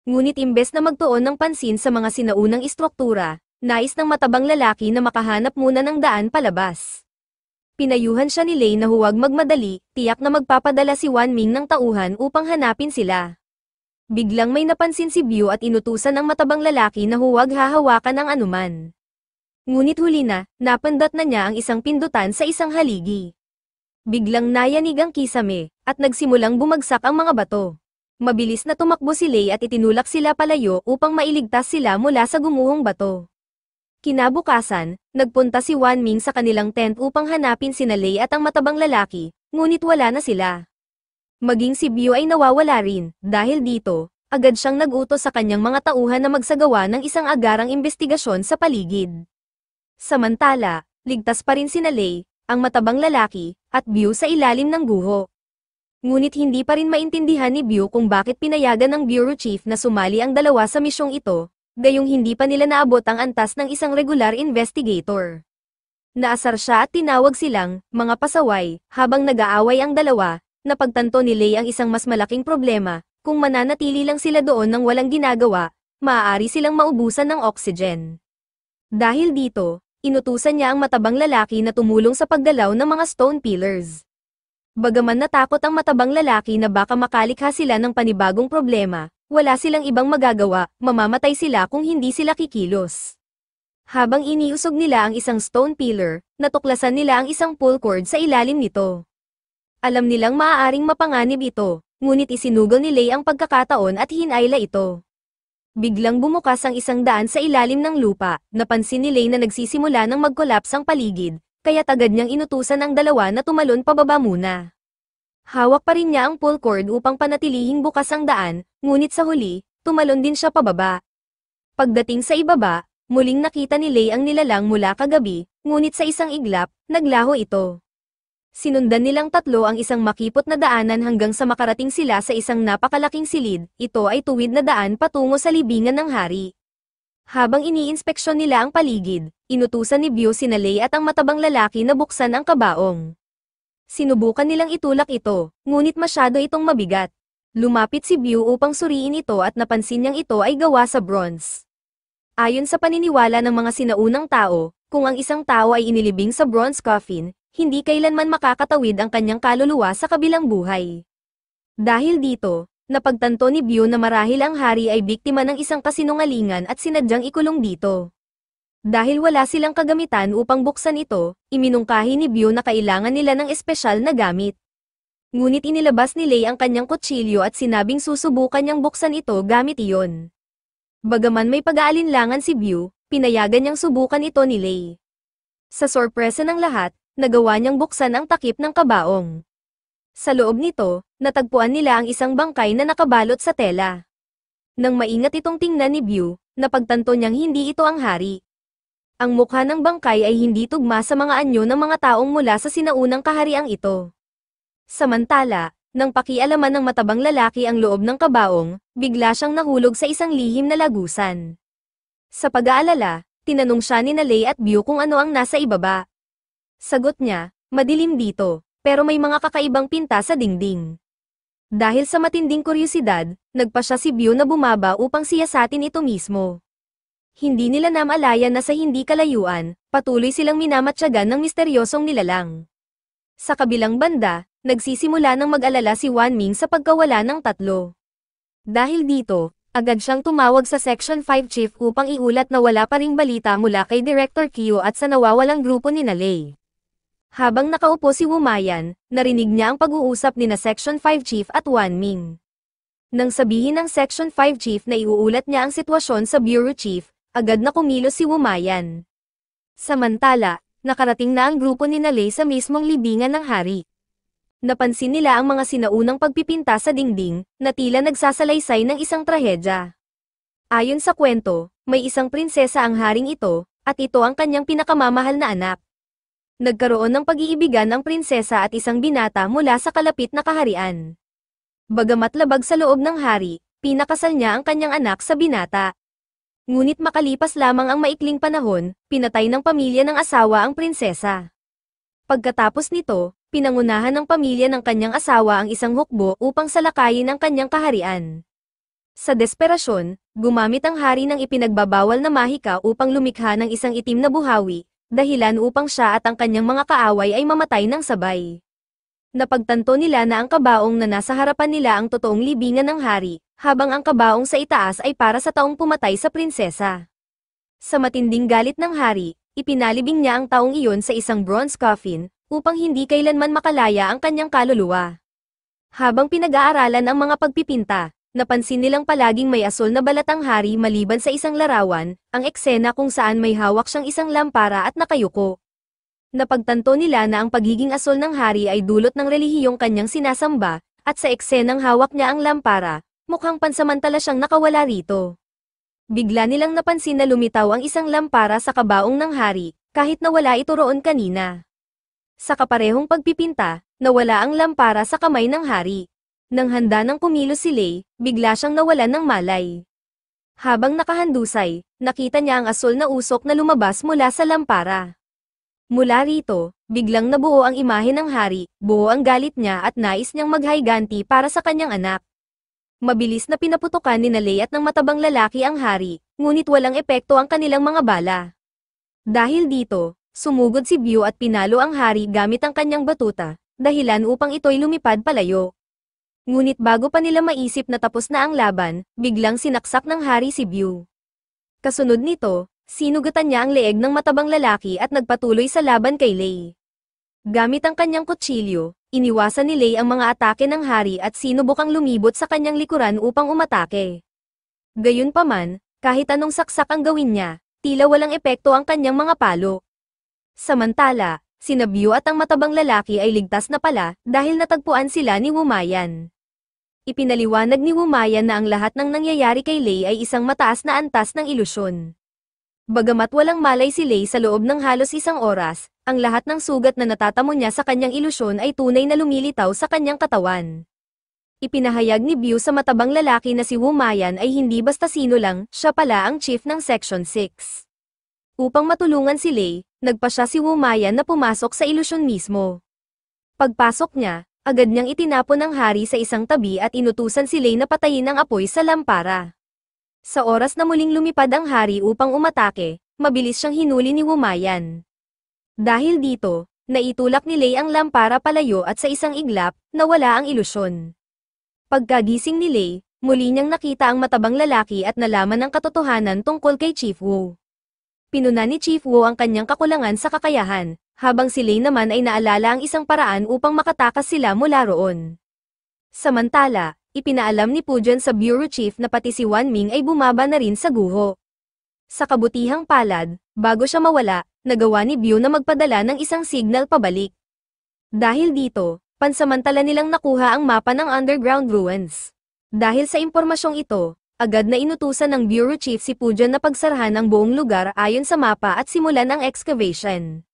Ngunit imbes na magtuon ng pansin sa mga sinaunang estruktura, nais ng matabang lalaki na makahanap muna ng daan palabas. Pinayuhan siya ni Lei na huwag magmadali, tiyak na magpapadala si Wan Ming ng tauhan upang hanapin sila. Biglang may napansin si Biu at inutusan ng matabang lalaki na huwag hahawakan ng anuman. Ngunit huli na, napandat na niya ang isang pindutan sa isang haligi. Biglang nayanig ang kisame, at nagsimulang bumagsak ang mga bato. Mabilis na tumakbo si Lei at itinulak sila palayo upang mailigtas sila mula sa gumuhong bato. Kinabukasan, nagpunta si Wan Ming sa kanilang tent upang hanapin sina Lei at ang matabang lalaki, ngunit wala na sila. Maging si Biu ay nawawala rin, dahil dito, agad siyang nag-utos sa kanyang mga tauhan na magsagawa ng isang agarang investigasyon sa paligid. Samantala, ligtas pa rin sina Lei, ang matabang lalaki, at Biu sa ilalim ng guho. Ngunit hindi pa rin maintindihan ni Biu kung bakit pinayagan ng Bureau Chief na sumali ang dalawa sa misyong ito, gayong hindi pa nila naabot ang antas ng isang regular investigator. Naasar siya at tinawag silang, mga pasaway, habang nag-aaway ang dalawa. Napagtanto ni Lei ang isang mas malaking problema, kung mananatili lang sila doon nang walang ginagawa, maaari silang maubusan ng oxygen. Dahil dito, inutusan niya ang matabang lalaki na tumulong sa paggalaw ng mga stone pillars. Bagaman natakot ang matabang lalaki na baka makalikha sila ng panibagong problema, Wala silang ibang magagawa, mamamatay sila kung hindi sila kikilos. Habang iniusog nila ang isang stone pillar, natuklasan nila ang isang pull cord sa ilalim nito. Alam nilang maaaring mapanganib ito, ngunit isinugol ni Lei ang pagkakataon at hinayla ito. Biglang bumukas ang isang daan sa ilalim ng lupa, napansin ni Lei na nagsisimula ng mag-collapse ang paligid, kaya agad niyang inutusan ang dalawa na tumalon pababa muna. Hawak pa rin niya ang pull cord upang panatilihing bukas ang daan, ngunit sa huli, tumalon din siya pababa. Pagdating sa ibaba, muling nakita ni Lei ang nilalang mula kagabi, ngunit sa isang iglap, naglaho ito. Sinundan nilang tatlo ang isang makipot na daanan hanggang sa makarating sila sa isang napakalaking silid, ito ay tuwid na daan patungo sa libingan ng hari. Habang iniinspeksyon nila ang paligid, inutusan ni Byo sina Lei at ang matabang lalaki na buksan ang kabaong. Sinubukan nilang itulak ito, ngunit masyado itong mabigat. Lumapit si Byo upang suriin ito at napansin niyang ito ay gawa sa bronze. Ayon sa paniniwala ng mga sinaunang tao, kung ang isang tao ay inilibing sa bronze coffin, hindi kailanman makakatawid ang kanyang kaluluwa sa kabilang buhay. Dahil dito, napagtanto ni Byo na marahil ang hari ay biktima ng isang kasinungalingan at sinadyang ikulong dito. Dahil wala silang kagamitan upang buksan ito, iminungkahi ni Byo na kailangan nila ng espesyal na gamit. Ngunit inilabas ni Lei ang kanyang kutsilyo at sinabing susubukan niyang buksan ito gamit iyon. Bagaman may pag-aalinlangan si Byo, pinayagan niyang subukan ito ni Lei. Sa sorpresa ng lahat, nagawa niyang buksan ang takip ng kabaong. Sa loob nito, natagpuan nila ang isang bangkay na nakabalot sa tela. Nang maingat itong tingnan ni Byo, napagtanto niyang hindi ito ang hari. Ang mukha ng bangkay ay hindi tugma sa mga anyo ng mga taong mula sa sinaunang kahariang ito. Samantala, nang pakialaman ng matabang lalaki ang loob ng kabaong, bigla siyang nahulog sa isang lihim na lagusan. Sa pag-aalala, tinanong siya ni Lei at Byo kung ano ang nasa ibaba. Sagot niya, madilim dito, pero may mga kakaibang pinta sa dingding. Dahil sa matinding kuryosidad, nagpa siya si Byo na bumaba upang siyasatin ito mismo. Hindi nila namalayan na sa hindi kalayuan, patuloy silang minamatyagan ng misteryosong nilalang. Sa kabilang banda, nagsisimula ng mag-alala si Wan Ming sa pagkawala ng tatlo. Dahil dito, agad siyang tumawag sa Section 5 Chief upang iulat na wala pa ring balita mula kay Director Kyo at sa nawawalang grupo ni Lei. Habang nakaupo si Wumayan, narinig niya ang pag-uusap ni Section 5 Chief at Wan Ming. Nang sabihin ng Section 5 Chief na iuulat niya ang sitwasyon sa Bureau Chief, agad na kumilos si Wumayan. Samantala, nakarating na ang grupo ni Lei sa mismong libingan ng hari. Napansin nila ang mga sinaunang pagpipinta sa dingding, na tila nagsasalaysay ng isang trahedya. Ayon sa kwento, may isang prinsesa ang haring ito, at ito ang kanyang pinakamamahal na anak. Nagkaroon ng pag-iibigan ang prinsesa at isang binata mula sa kalapit na kaharian. Bagamat labag sa loob ng hari, pinakasal niya ang kanyang anak sa binata. Ngunit makalipas lamang ang maikling panahon, pinatay ng pamilya ng asawa ang prinsesa. Pagkatapos nito, pinangunahan ng pamilya ng kanyang asawa ang isang hukbo upang salakayin ang kanyang kaharian. Sa desperasyon, gumamit ang hari ng ipinagbabawal na mahika upang lumikha ng isang itim na buhawi, dahilan upang siya at ang kanyang mga kaaway ay mamatay ng sabay. Napagtanto nila na ang kabaong na nasa harapan nila ang totoong libingan ng hari, habang ang kabaong sa itaas ay para sa taong pumatay sa prinsesa. Sa matinding galit ng hari, ipinalibing niya ang taong iyon sa isang bronze coffin, upang hindi kailanman makalaya ang kanyang kaluluwa. Habang pinag-aaralan ang mga pagpipinta, napansin nilang palaging may asul na balat ang hari maliban sa isang larawan, ang eksena kung saan may hawak siyang isang lampara at nakayuko. Napagtanto nila na ang pagiging asul ng hari ay dulot ng relihiyong kanyang sinasamba, at sa eksenang hawak niya ang lampara, mukhang pansamantala siyang nakawala rito. Bigla nilang napansin na lumitaw ang isang lampara sa kabaong ng hari, kahit na wala ito roon kanina. Sa kaparehong pagpipinta, nawala ang lampara sa kamay ng hari. Nang handa ng kumilos si Lei, bigla siyang nawalan ng malay. Habang nakahandusay, nakita niya ang asul na usok na lumabas mula sa lampara. Mula rito, biglang nabuo ang imahe ng hari, buo ang galit niya at nais niyang maghayganti para sa kanyang anak. Mabilis na pinaputukan ni Lei at ng matabang lalaki ang hari, ngunit walang epekto ang kanilang mga bala. Dahil dito, sumugod si Byo at pinalo ang hari gamit ang kanyang batuta, dahilan upang ito'y lumipad palayo. Ngunit bago pa nila maisip na tapos na ang laban, biglang sinaksak ng hari si Byu. Kasunod nito, sinugatan niya ang leeg ng matabang lalaki at nagpatuloy sa laban kay Lei. Gamit ang kanyang kutsilyo, iniwasan ni Lei ang mga atake ng hari at sinubukang lumibot sa kanyang likuran upang umatake. Gayunpaman, kahit anong saksak ang gawin niya, tila walang epekto ang kanyang mga palo. Samantala, sina Byu at ang matabang lalaki ay ligtas na pala dahil natagpuan sila ni Wumayan. Ipinaliwanag ni Wumayan na ang lahat ng nangyayari kay Lei ay isang mataas na antas ng ilusyon. Bagamat walang malay si Lei sa loob ng halos isang oras, ang lahat ng sugat na natatamo niya sa kanyang ilusyon ay tunay na lumilitaw sa kanyang katawan. Ipinahayag ni Byu sa matabang lalaki na si Wumayan ay hindi basta sino lang, siya pala ang chief ng Section 6. Upang matulungan si Lei, nagpa siya si Wumayan na pumasok sa ilusyon mismo. Pagpasok niya, agad niyang itinapon ang hari sa isang tabi at inutusan si Lei na patayin ang apoy sa lampara. Sa oras na muling lumipad ang hari upang umatake, mabilis siyang hinuli ni Wumayan. Dahil dito, naitulak ni Lei ang lampara palayo at sa isang iglap, nawala ang ilusyon. Pagkagising ni Lei, muli niyang nakita ang matabang lalaki at nalaman ang katotohanan tungkol kay Chief Wu. Pinuna ni Chief Wu ang kanyang kakulangan sa kakayahan, habang si Lei naman ay naalala ang isang paraan upang makatakas sila mula roon. Samantala, ipinaalam ni Pujan sa Bureau Chief na pati si Wan Ming ay bumaba na rin sa guho. Sa kabutihang palad, bago siya mawala, nagawa ni Byu na magpadala ng isang signal pabalik. Dahil dito, pansamantala nilang nakuha ang mapa ng underground ruins. Dahil sa impormasyong ito, agad na inutusan ng Bureau Chief si Pujan na pagsarahan ang buong lugar ayon sa mapa at simulan ang excavation.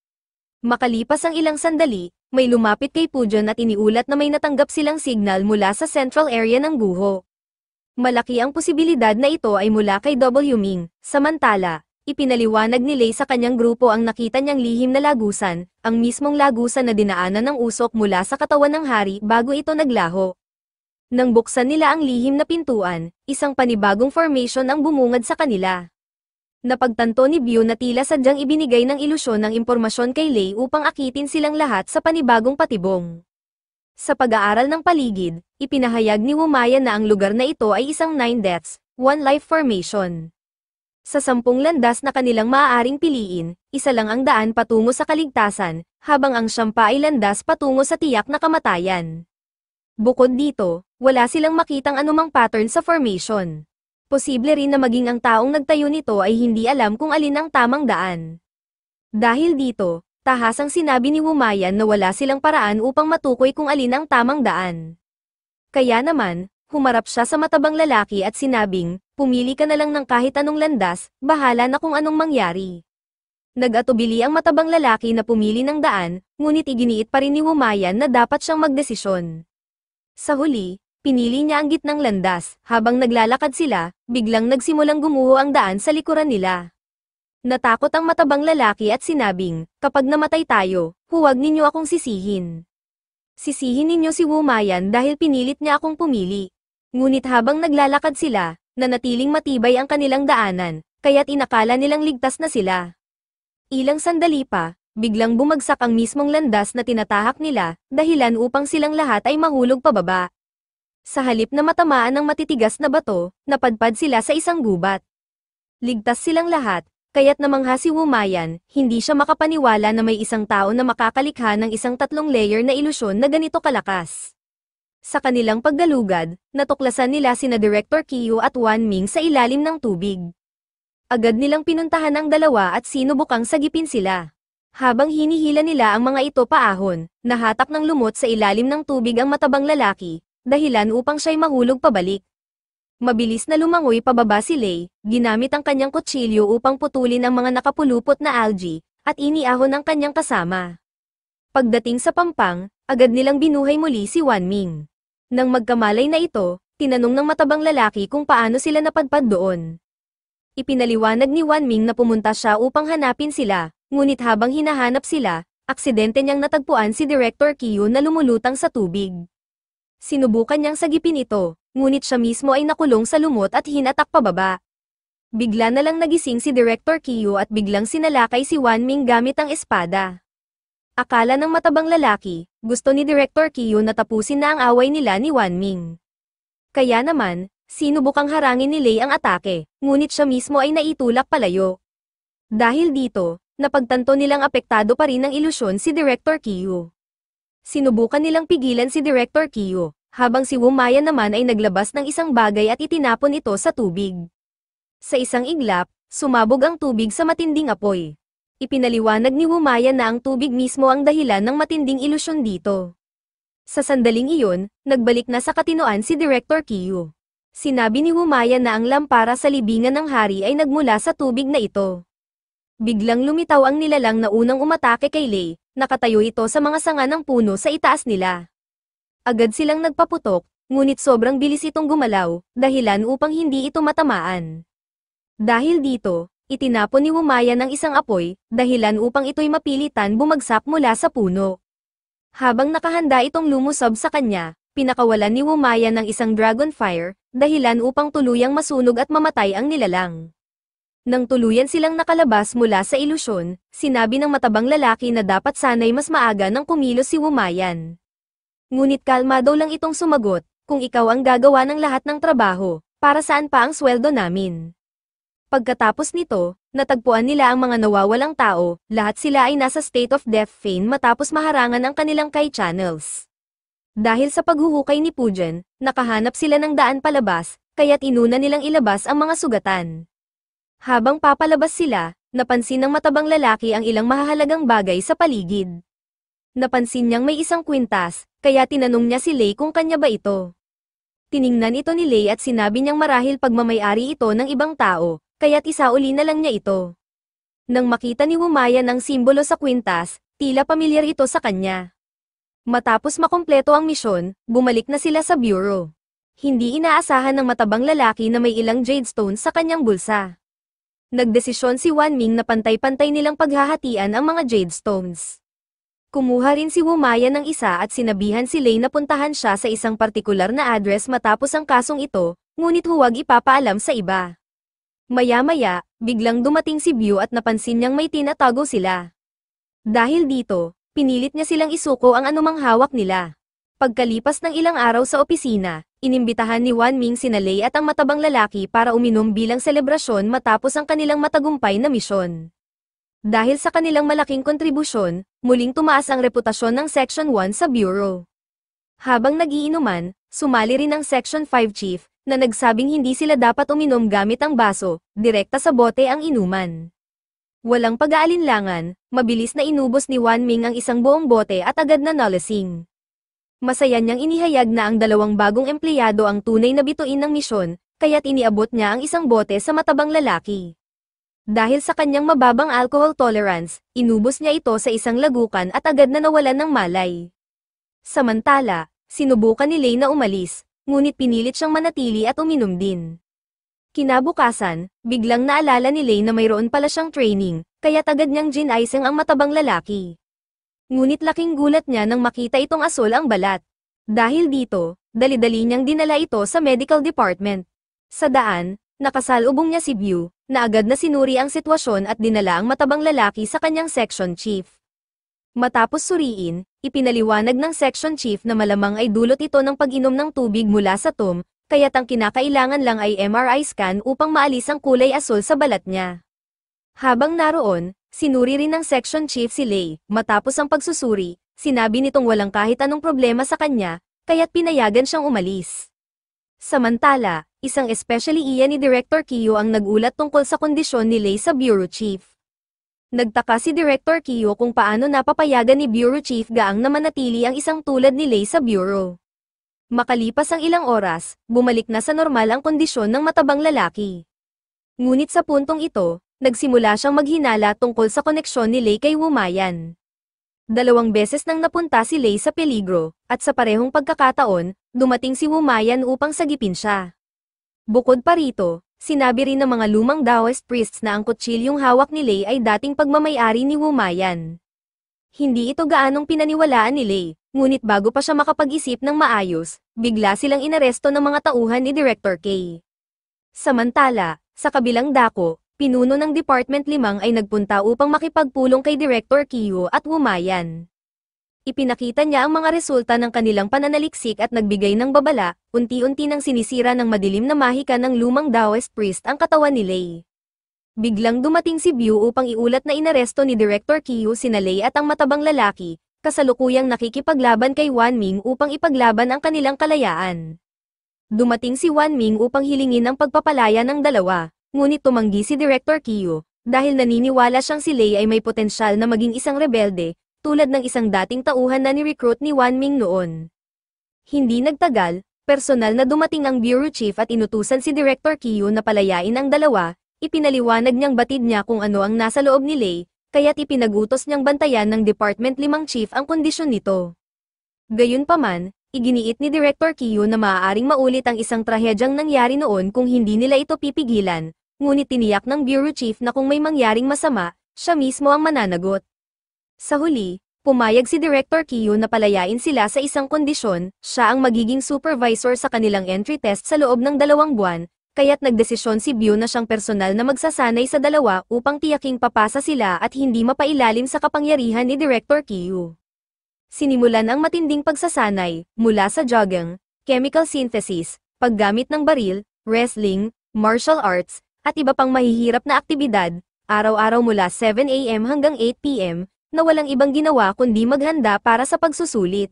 Makalipas ang ilang sandali, may lumapit kay Pujan at iniulat na may natanggap silang signal mula sa central area ng guho. Malaki ang posibilidad na ito ay mula kay W. Ming. Samantala, ipinaliwanag ni Lei sa kanyang grupo ang nakita niyang lihim na lagusan, ang mismong lagusan na dinaanan ng usok mula sa katawan ng hari bago ito naglaho. Nang buksan nila ang lihim na pintuan, isang panibagong formation ang bumungad sa kanila. Napagtanto ni Byu na tila sadyang ibinigay ng ilusyon ng impormasyon kay Lei upang akitin silang lahat sa panibagong patibong. Sa pag-aaral ng paligid, ipinahayag ni Wumayan na ang lugar na ito ay isang 9 deaths, 1 life formation. Sa 10 landas na kanilang maaaring piliin, isa lang ang daan patungo sa kaligtasan, habang ang 10 ay landas patungo sa tiyak na kamatayan. Bukod dito, wala silang makitang anumang pattern sa formation. Posible rin na maging ang taong nagtayo nito ay hindi alam kung alin ang tamang daan. Dahil dito, tahasang sinabi ni Wumayan na wala silang paraan upang matukoy kung alin ang tamang daan. Kaya naman, humarap siya sa matabang lalaki at sinabing, pumili ka na lang ng kahit anong landas, bahala na kung anong mangyari. Nag-atubili ang matabang lalaki na pumili ng daan, ngunit iginiit pa rin ni Wumayan na dapat siyang magdesisyon. Sa huli, pinili niya ang gitnang landas, habang naglalakad sila, biglang nagsimulang gumuho ang daan sa likuran nila. Natakot ang matabang lalaki at sinabing, kapag namatay tayo, huwag ninyo akong sisihin. Sisihin ninyo si Wumayan dahil pinilit niya akong pumili. Ngunit habang naglalakad sila, nanatiling matibay ang kanilang daanan, kaya't inakala nilang ligtas na sila. Ilang sandali pa, biglang bumagsak ang mismong landas na tinatahak nila, dahilan upang silang lahat ay mahulog pababa. Sa halip na matamaan ng matitigas na bato, napadpad sila sa isang gubat. Ligtas silang lahat, kaya't namangha si Wumayan, hindi siya makapaniwala na may isang tao na makakalikha ng isang 3 layer na ilusyon na ganito kalakas. Sa kanilang paggalugad, natuklasan nila sina Director Kiyu at Wan Ming sa ilalim ng tubig. Agad nilang pinuntahan ang dalawa at sinubukang sagipin sila. Habang hinihila nila ang mga ito paahon, nahatak ng lumot sa ilalim ng tubig ang matabang lalaki, dahilan upang siya'y mahulog pabalik. Mabilis na lumangoy pababa si Lei, ginamit ang kanyang kutsilyo upang putulin ang mga nakapulupot na algae, at iniahon ang kanyang kasama. Pagdating sa pampang, agad nilang binuhay muli si Wan Ming. Nang magkamalay na ito, tinanong ng matabang lalaki kung paano sila napadpad doon. Ipinaliwanag ni Wan Ming na pumunta siya upang hanapin sila, ngunit habang hinahanap sila, aksidente niyang natagpuan si Director Kiyu na lumulutang sa tubig. Sinubukan niyang sagipin ito, ngunit siya mismo ay nakulong sa lumot at hinatak pababa. Bigla na lang nagising si Director Kiyu at biglang sinalakay si Wan Ming gamit ang espada. Akala ng matabang lalaki, gusto ni Director Kiyo na tapusin na ang away nila ni Wanming. Kaya naman, sinubukang harangin ni Lei ang atake, ngunit siya mismo ay naitulak palayo. Dahil dito, napagtanto nilang apektado pa rin ng ilusyon si Director Kiyo. Sinubukan nilang pigilan si Director Kiyo, habang si Wumaya naman ay naglabas ng isang bagay at itinapon ito sa tubig. Sa isang iglap, sumabog ang tubig sa matinding apoy. Ipinaliwanag ni Wumaya na ang tubig mismo ang dahilan ng matinding ilusyon dito. Sa sandaling iyon, nagbalik na sa katinoan si Director Kiyo. Sinabi ni Wumaya na ang lampara sa libingan ng hari ay nagmula sa tubig na ito. Biglang lumitaw ang nilalang na unang umatake kay Lei, nakatayo ito sa mga sanga ng puno sa itaas nila. Agad silang nagpaputok, ngunit sobrang bilis itong gumalaw, dahilan upang hindi ito matamaan. Dahil dito, itinapon ni Wumaya ng isang apoy, dahilan upang ito'y mapilitan bumagsak mula sa puno. Habang nakahanda itong lumusab sa kanya, pinakawalan ni Wumaya ng isang dragon fire, dahilan upang tuluyang masunog at mamatay ang nilalang. Nang tuluyan silang nakalabas mula sa ilusyon, sinabi ng matabang lalaki na dapat sana'y mas maaga nang kumilos si Wumayan. Ngunit kalmado lang itong sumagot, kung ikaw ang gagawa ng lahat ng trabaho, para saan pa ang sweldo namin? Pagkatapos nito, natagpuan nila ang mga nawawalang tao, lahat sila ay nasa state of death feign matapos maharangan ang kanilang Kai channels. Dahil sa paghuhukay ni Pujan, nakahanap sila ng daan palabas, kaya't inuna nilang ilabas ang mga sugatan. Habang papalabas sila, napansin ng matabang lalaki ang ilang mahahalagang bagay sa paligid. Napansin niyang may isang kwintas, kaya tinanong niya si Lei kung kanya ba ito. Tiningnan ito ni Lei at sinabi niyang marahil pagmamayari ito ng ibang tao, kaya't isauli na lang niya ito. Nang makita ni Wumaya ng simbolo sa kwintas, tila pamilyar ito sa kanya. Matapos makumpleto ang misyon, bumalik na sila sa bureau. Hindi inaasahan ng matabang lalaki na may ilang jade stones sa kanyang bulsa. Nagdesisyon si Wanming na pantay-pantay nilang paghahatian ang mga jade stones. Kumuha rin si Wumaya ng isa at sinabihan si Lei na puntahan siya sa isang partikular na address matapos ang kasong ito, ngunit huwag ipapaalam sa iba. Maya-maya, biglang dumating si Byu at napansin niyang may tinatago sila. Dahil dito, pinilit niya silang isuko ang anumang hawak nila. Pagkalipas ng ilang araw sa opisina, inimbitahan ni Wanming sina Lei at ang matabang lalaki para uminom bilang selebrasyon matapos ang kanilang matagumpay na misyon. Dahil sa kanilang malaking kontribusyon, muling tumaas ang reputasyon ng Section 1 sa Bureau. Habang nagiinuman, sumali rin ang Section 5 Chief, na nagsabing hindi sila dapat uminom gamit ang baso, direkta sa bote ang inuman. Walang pag-aalinlangan, mabilis na inubos ni Wanming ang isang buong bote at agad na nalasing. Masaya niyang inihayag na ang dalawang bagong empleyado ang tunay na bituin ng misyon, kaya't iniabot niya ang isang bote sa matabang lalaki. Dahil sa kanyang mababang alcohol tolerance, inubos niya ito sa isang lagukan at agad na nawalan ng malay. Samantala, sinubukan ni Lei na umalis, ngunit pinilit siyang manatili at uminom din. Kinabukasan, biglang naalala ni Lei na mayroon pala siyang training, kaya't agad niyang ginaisang ang matabang lalaki. Ngunit laking gulat niya nang makita itong asol ang balat. Dahil dito, dali-dali niyang dinala ito sa medical department. Sa daan, nakasalubong niya si Byu, na agad na sinuri ang sitwasyon at dinala ang matabang lalaki sa kanyang section chief. Matapos suriin, ipinaliwanag ng section chief na malamang ay dulot ito ng pag-inom ng tubig mula sa tomb, kaya't ang kinakailangan lang ay MRI scan upang maalis ang kulay asol sa balat niya. Habang naroon, sinuri rin ng section chief si Lei. Matapos ang pagsusuri, sinabi nitong walang kahit anong problema sa kanya, kaya't pinayagan siyang umalis. Samantala, isang especially iyan ni Director Kiyo ang nagulat tungkol sa kondisyon ni Lei sa Bureau Chief. Nagtaka si Director Kiyo kung paano napapayagan ni Bureau Chief Gaang na manatili ang isang tulad ni Lei sa Bureau. Makalipas ang ilang oras, bumalik na sa normal ang kondisyon ng matabang lalaki. Ngunit sa puntong ito, nagsimula siyang maghinala tungkol sa koneksyon ni Lei kay Wumayan. 2 beses nang napunta si Lei sa peligro, at sa parehong pagkakataon, dumating si Wumayan upang sagipin siya. Bukod pa rito, sinabi rin ng mga lumang Taoist priests na ang kutsilyong hawak ni Lei ay dating pagmamayari ni Wumayan. Hindi ito gaanong pinaniwalaan ni Lei, ngunit bago pa siya makapag-isip ng maayos, bigla silang inaresto ng mga tauhan ni Director K. Samantala, sa kabilang dako, pinuno ng Department 5 ay nagpunta upang makipagpulong kay Director Kiyo at Wumayan. Ipinakita niya ang mga resulta ng kanilang pananaliksik at nagbigay ng babala, unti-unti nang sinisira ng madilim na mahika ng lumang Taoist priest ang katawan ni Lei. Biglang dumating si Biu upang iulat na inaresto ni Director Qiu sina Lei at ang matabang lalaki, kasalukuyang nakikipaglaban kay Wan Ming upang ipaglaban ang kanilang kalayaan. Dumating si Wan Ming upang hilingin ang pagpapalaya ng dalawa, ngunit tumanggi si Director Qiu, dahil naniniwala siyang si Lei ay may potensyal na maging isang rebelde, tulad ng isang dating tauhan na ni-recruit ni Wan Ming noon. Hindi nagtagal, personal na dumating ang Bureau Chief at inutusan si Director Qiu na palayain ang dalawa. Ipinaliwanag niyang batid niya kung ano ang nasa loob ni Lei, kaya't ipinagutos niyang bantayan ng Department 5 Chief ang kondisyon nito. Gayunpaman, iginiit ni Director Qiu na maaaring maulit ang isang trahedyang nangyari noon kung hindi nila ito pipigilan, ngunit tiniyak ng Bureau Chief na kung may mangyaring masama, siya mismo ang mananagot. Sa huli, pumayag si Director Qiu na palayain sila sa isang kondisyon, siya ang magiging supervisor sa kanilang entry test sa loob ng 2 buwan, kaya't nagdesisyon si Biu na siyang personal na magsasanay sa dalawa upang tiyaking papasa sila at hindi mapailalim sa kapangyarihan ni Director Qiu. Sinimulan ang matinding pagsasanay, mula sa jogging, chemical synthesis, paggamit ng baril, wrestling, martial arts, at iba pang mahihirap na aktibidad, araw-araw mula 7 AM hanggang 8 PM, na walang ibang ginawa kundi maghanda para sa pagsusulit.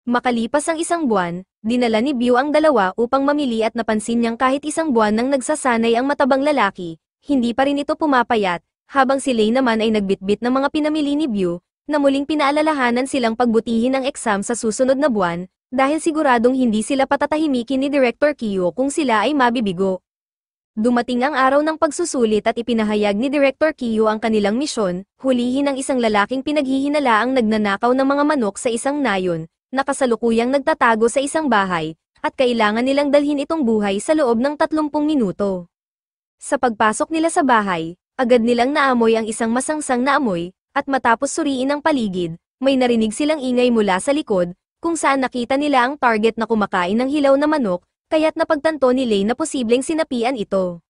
Makalipas ang 1 buwan, dinala ni Biu ang dalawa upang mamili at napansin niyang kahit 1 buwan nang nagsasanay ang matabang lalaki, hindi pa rin ito pumapayat, habang si Lei naman ay nagbitbit ng mga pinamili ni Biu, na muling pinaalalahanan silang pagbutihin ang exam sa susunod na buwan, dahil siguradong hindi sila patatahimikin ni Director Qiu kung sila ay mabibigo. Dumating ang araw ng pagsusulit at ipinahayag ni Director Qiu ang kanilang misyon, hulihin ang isang lalaking pinaghihinalaang nagnanakaw ng mga manok sa isang nayon, na kasalukuyang nagtatago sa isang bahay, at kailangan nilang dalhin itong buhay sa loob ng 30 minuto. Sa pagpasok nila sa bahay, agad nilang naamoy ang isang masangsang na amoy, at matapos suriin ang paligid, may narinig silang ingay mula sa likod, kung saan nakita nila ang target na kumakain ng hilaw na manok, kaya't napagtanto ni Lei na posibleng sinapian ito.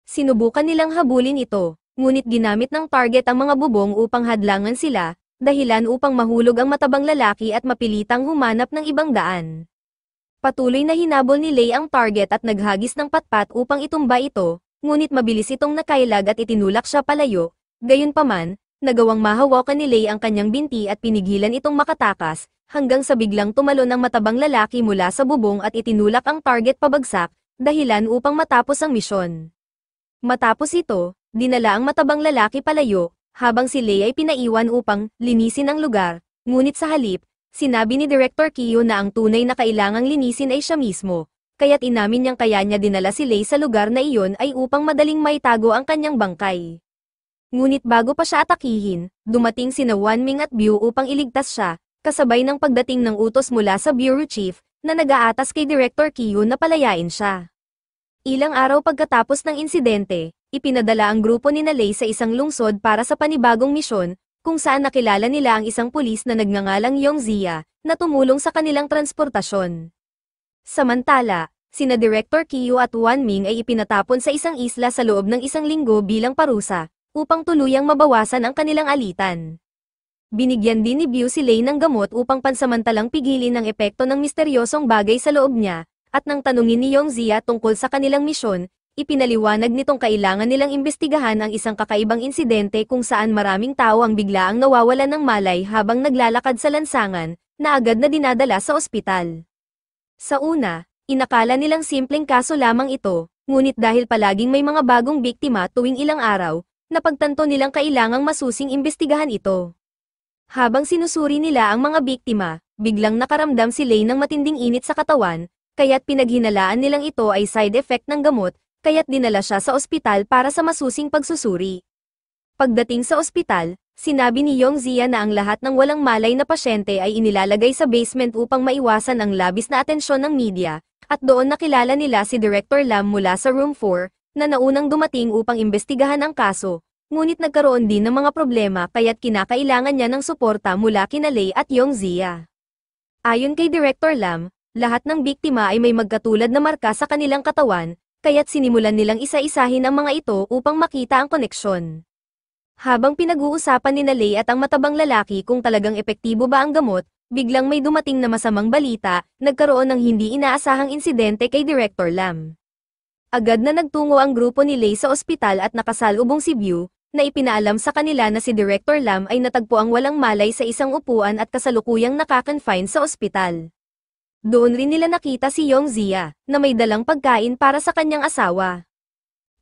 Sinubukan nilang habulin ito, ngunit ginamit ng target ang mga bubong upang hadlangan sila, dahilan upang mahulog ang matabang lalaki at mapilitang humanap ng ibang daan. Patuloy na hinabol ni Lei ang target at naghagis ng patpat upang itumba ito, ngunit mabilis itong nakailag at itinulak siya palayo, gayunpaman, nagawang mahawakan ni Lei ang kanyang binti at pinigilan itong makatakas, hanggang sa biglang tumalon ang matabang lalaki mula sa bubong at itinulak ang target pabagsak, dahilan upang matapos ang misyon. Matapos ito, dinala ang matabang lalaki palayo, habang si Lei ay pinaiwan upang linisin ang lugar, ngunit sa halip, sinabi ni Director Qiu na ang tunay na kailangang linisin ay siya mismo, kaya't inamin niyang kaya niya dinala si Lei sa lugar na iyon ay upang madaling maitago ang kanyang bangkay. Ngunit bago pa siya atakihin, dumating sina Wan Ming at Biu upang iligtas siya, kasabay ng pagdating ng utos mula sa Bureau Chief, na nag-aatas kay Director Qiu na palayain siya. Ilang araw pagkatapos ng insidente, ipinadala ang grupo ni Lei sa isang lungsod para sa panibagong misyon, kung saan nakilala nila ang isang pulis na nagngangalang Yong Zia, na tumulong sa kanilang transportasyon. Samantala, sina Director Qiu at Wan Ming ay ipinatapon sa isang isla sa loob ng 1 linggo bilang parusa, upang tuluyang mabawasan ang kanilang alitan. Binigyan din ni Biu si Lei ng gamot upang pansamantalang pigilin ang epekto ng misteryosong bagay sa loob niya, at nang tanungin ni Yong Zia tungkol sa kanilang misyon, ipinaliwanag nitong kailangan nilang imbestigahan ang isang kakaibang insidente kung saan maraming tao ang biglaang nawawalan ng malay habang naglalakad sa lansangan, na agad na dinadala sa ospital. Sa una, inakala nilang simpleng kaso lamang ito, ngunit dahil palaging may mga bagong biktima tuwing ilang araw, napagtanto nilang kailangang masusing imbestigahan ito. Habang sinusuri nila ang mga biktima, biglang nakaramdam si Lei ng matinding init sa katawan, kaya't pinaghinalaan nilang ito ay side effect ng gamot, kaya't dinala siya sa ospital para sa masusing pagsusuri. Pagdating sa ospital, sinabi ni Yong Zia na ang lahat ng walang malay na pasyente ay inilalagay sa basement upang maiwasan ang labis na atensyon ng media, at doon nakilala nila si Director Lam mula sa Room 4, na naunang dumating upang imbestigahan ang kaso, ngunit nagkaroon din ng mga problema kaya't kinakailangan niya ng suporta mula kina Lei at Yong Zia. Ayon kay Director Lam, lahat ng biktima ay may magkatulad na marka sa kanilang katawan, kaya't sinimulan nilang isa-isahin ang mga ito upang makita ang koneksyon. Habang pinag-uusapan ni Lei at ang matabang lalaki kung talagang epektibo ba ang gamot, biglang may dumating na masamang balita, nagkaroon ng hindi inaasahang insidente kay Director Lam. Agad na nagtungo ang grupo ni Lei sa ospital at nakasalubong si View, na ipinaalam sa kanila na si Director Lam ay natagpuang walang malay sa isang upuan at kasalukuyang nakakonfine sa ospital. Doon rin nila nakita si Yong Zia, na may dalang pagkain para sa kanyang asawa.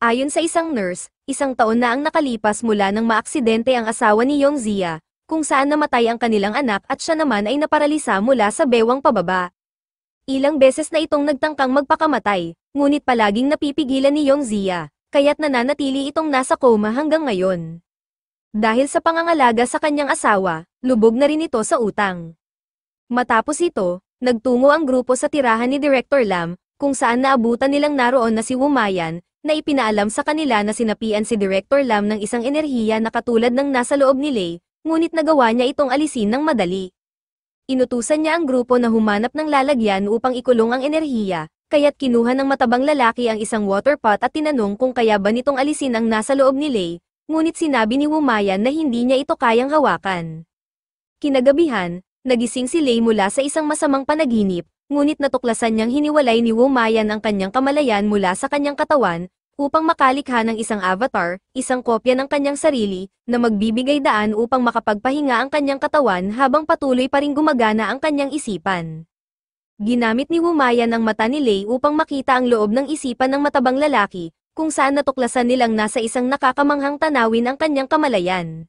Ayon sa isang nurse, 1 taon na ang nakalipas mula nang maaksidente ang asawa ni Yong Zia, kung saan namatay ang kanilang anak at siya naman ay naparalisa mula sa bewang pababa. Ilang beses na itong nagtangkang magpakamatay, ngunit palaging napipigilan ni Yong Zia, kaya't nananatili itong nasa coma hanggang ngayon. Dahil sa pangangalaga sa kanyang asawa, lubog na rin ito sa utang. Matapos ito, nagtungo ang grupo sa tirahan ni Director Lam, kung saan naabutan nilang naroon na si Wumayan, na ipinaalam sa kanila na sinapian si Director Lam ng isang enerhiya na katulad ng nasa loob ni Lei, ngunit nagawa niya itong alisin ng madali. Inutusan niya ang grupo na humanap ng lalagyan upang ikulong ang enerhiya, kaya't kinuha ng matabang lalaki ang isang water pot at tinanong kung kaya ba nitong alisin ang nasa loob ni Lei, ngunit sinabi ni Wumayan na hindi niya ito kayang hawakan. Kinagabihan, nagising si Lei mula sa isang masamang panaginip, ngunit natuklasan niyang hiniwalay ni Wumayan ang kanyang kamalayan mula sa kanyang katawan, upang makalikha ng isang avatar, isang kopya ng kanyang sarili, na magbibigay daan upang makapagpahinga ang kanyang katawan habang patuloy pa ring gumagana ang kanyang isipan. Ginamit ni Wumayan ang mata ni Lei upang makita ang loob ng isipan ng matabang lalaki, kung saan natuklasan nilang nasa isang nakakamanghang tanawin ang kanyang kamalayan.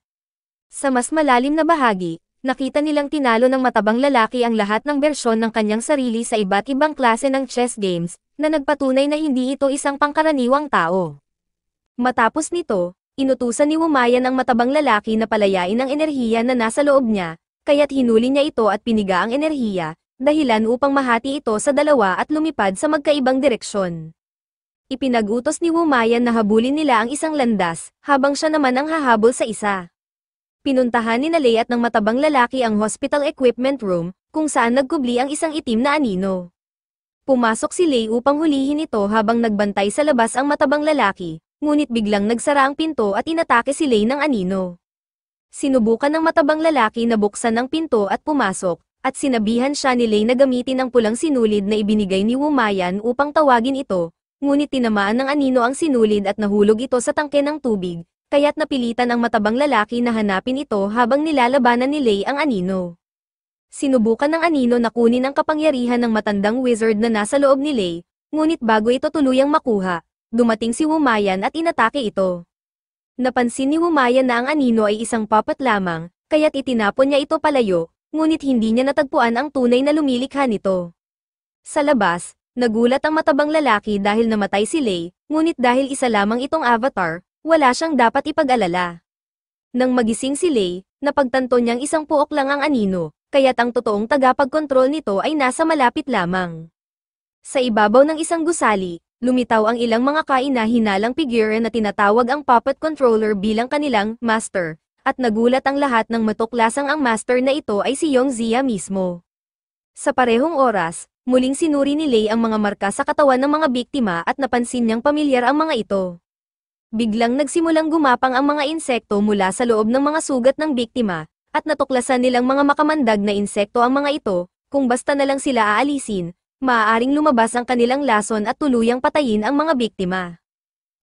Sa mas malalim na bahagi, nakita nilang tinalo ng matabang lalaki ang lahat ng bersyon ng kanyang sarili sa iba't ibang klase ng chess games, na nagpatunay na hindi ito isang pangkaraniwang tao. Matapos nito, inutusan ni Wumayan ang matabang lalaki na palayain ang enerhiya na nasa loob niya, kaya't hinuli niya ito at piniga ang enerhiya, dahilan upang mahati ito sa dalawa at lumipad sa magkaibang direksyon. Ipinag-utos ni Wumayan na habulin nila ang isang landas, habang siya naman ang hahabol sa isa. Pinuntahan ni Lei at ng matabang lalaki ang hospital equipment room, kung saan nagkubli ang isang itim na anino. Pumasok si Lei upang hulihin ito habang nagbantay sa labas ang matabang lalaki, ngunit biglang nagsara ang pinto at inatake si Lei ng anino. Sinubukan ng matabang lalaki na buksan ang pinto at pumasok, at sinabihan siya ni Lei na gamitin ang pulang sinulid na ibinigay ni Wumayan upang tawagin ito, ngunit tinamaan ng anino ang sinulid at nahulog ito sa tangke ng tubig, kaya't napilitan ang matabang lalaki na hanapin ito habang nilalabanan ni Lei ang anino. Sinubukan ng anino na kunin ang kapangyarihan ng matandang wizard na nasa loob ni Lei, ngunit bago ito tuluyang makuha, dumating si Wumayan at inatake ito. Napansin ni Wumayan na ang anino ay isang puppet lamang, kaya't itinapon niya ito palayo, ngunit hindi niya natagpuan ang tunay na lumilikha nito. Sa labas, nagulat ang matabang lalaki dahil namatay si Lei, ngunit dahil isa lamang itong avatar, wala siyang dapat ipag-alala. Nang magising si Lei, napagtanto niyang isang puok lang ang anino, kaya't ang totoong tagapagkontrol nito ay nasa malapit lamang. Sa ibabaw ng isang gusali, lumitaw ang ilang mga kaina-hinalang figure na tinatawag ang puppet controller bilang kanilang master, at nagulat ang lahat ng matuklasang ang master na ito ay si Yong Zia mismo. Sa parehong oras, muling sinuri ni Lei ang mga marka sa katawan ng mga biktima at napansin niyang pamilyar ang mga ito. Biglang nagsimulang gumapang ang mga insekto mula sa loob ng mga sugat ng biktima, at natuklasan nilang mga makamandag na insekto ang mga ito, kung basta na lang sila aalisin, maaaring lumabas ang kanilang lason at tuluyang patayin ang mga biktima.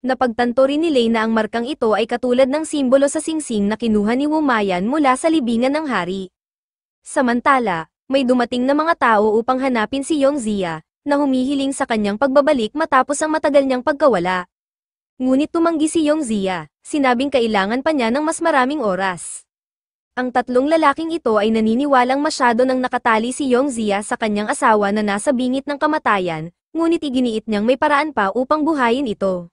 Napagtanto rin ni Lei na ang markang ito ay katulad ng simbolo sa singsing na kinuha ni Wumayan mula sa libingan ng hari. Samantala, may dumating na mga tao upang hanapin si Yong Zia, na humihiling sa kanyang pagbabalik matapos ang matagal niyang pagkawala. Ngunit tumanggi si Yong Zia, sinabing kailangan pa niya ng mas maraming oras. Ang tatlong lalaking ito ay naniniwalang masyado nang nakatali si Yong Zia sa kanyang asawa na nasa bingit ng kamatayan, ngunit iginiit niyang may paraan pa upang buhayin ito.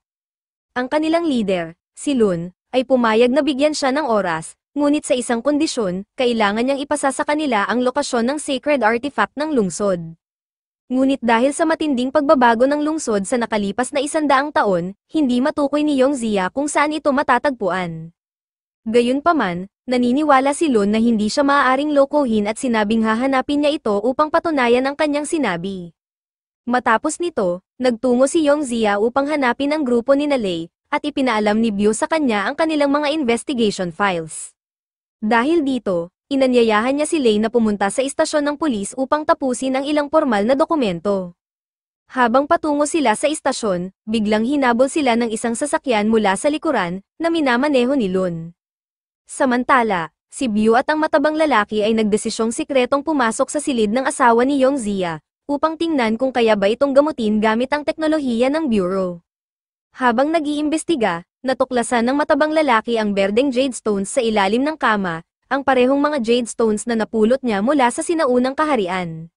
Ang kanilang leader, si Lun, ay pumayag na bigyan siya ng oras, ngunit sa isang kondisyon, kailangan niyang ipasa sa kanila ang lokasyon ng sacred artifact ng lungsod. Ngunit dahil sa matinding pagbabago ng lungsod sa nakalipas na 100 taon, hindi matukoy ni Yong Zia kung saan ito matatagpuan. Gayunpaman, naniniwala si Lun na hindi siya maaaring lokohin at sinabing hahanapin niya ito upang patunayan ang kanyang sinabi. Matapos nito, nagtungo si Yong Zia upang hanapin ang grupo ni Lei, at ipinaalam ni Byo sa kanya ang kanilang mga investigation files. Dahil dito, inanyayahan niya si Lei na pumunta sa istasyon ng pulis upang tapusin ang ilang formal na dokumento. Habang patungo sila sa istasyon, biglang hinabol sila ng isang sasakyan mula sa likuran, na minamaneho ni Lun. Samantala, si Byo at ang matabang lalaki ay nagdesisyong sikretong pumasok sa silid ng asawa ni Yongzia, upang tingnan kung kaya ba itong gamutin gamit ang teknolohiya ng Bureau. Habang nag-iimbestiga, natuklasan ng matabang lalaki ang berdeng jade stones sa ilalim ng kama, ang parehong mga jade stones na napulot niya mula sa sinaunang kaharian.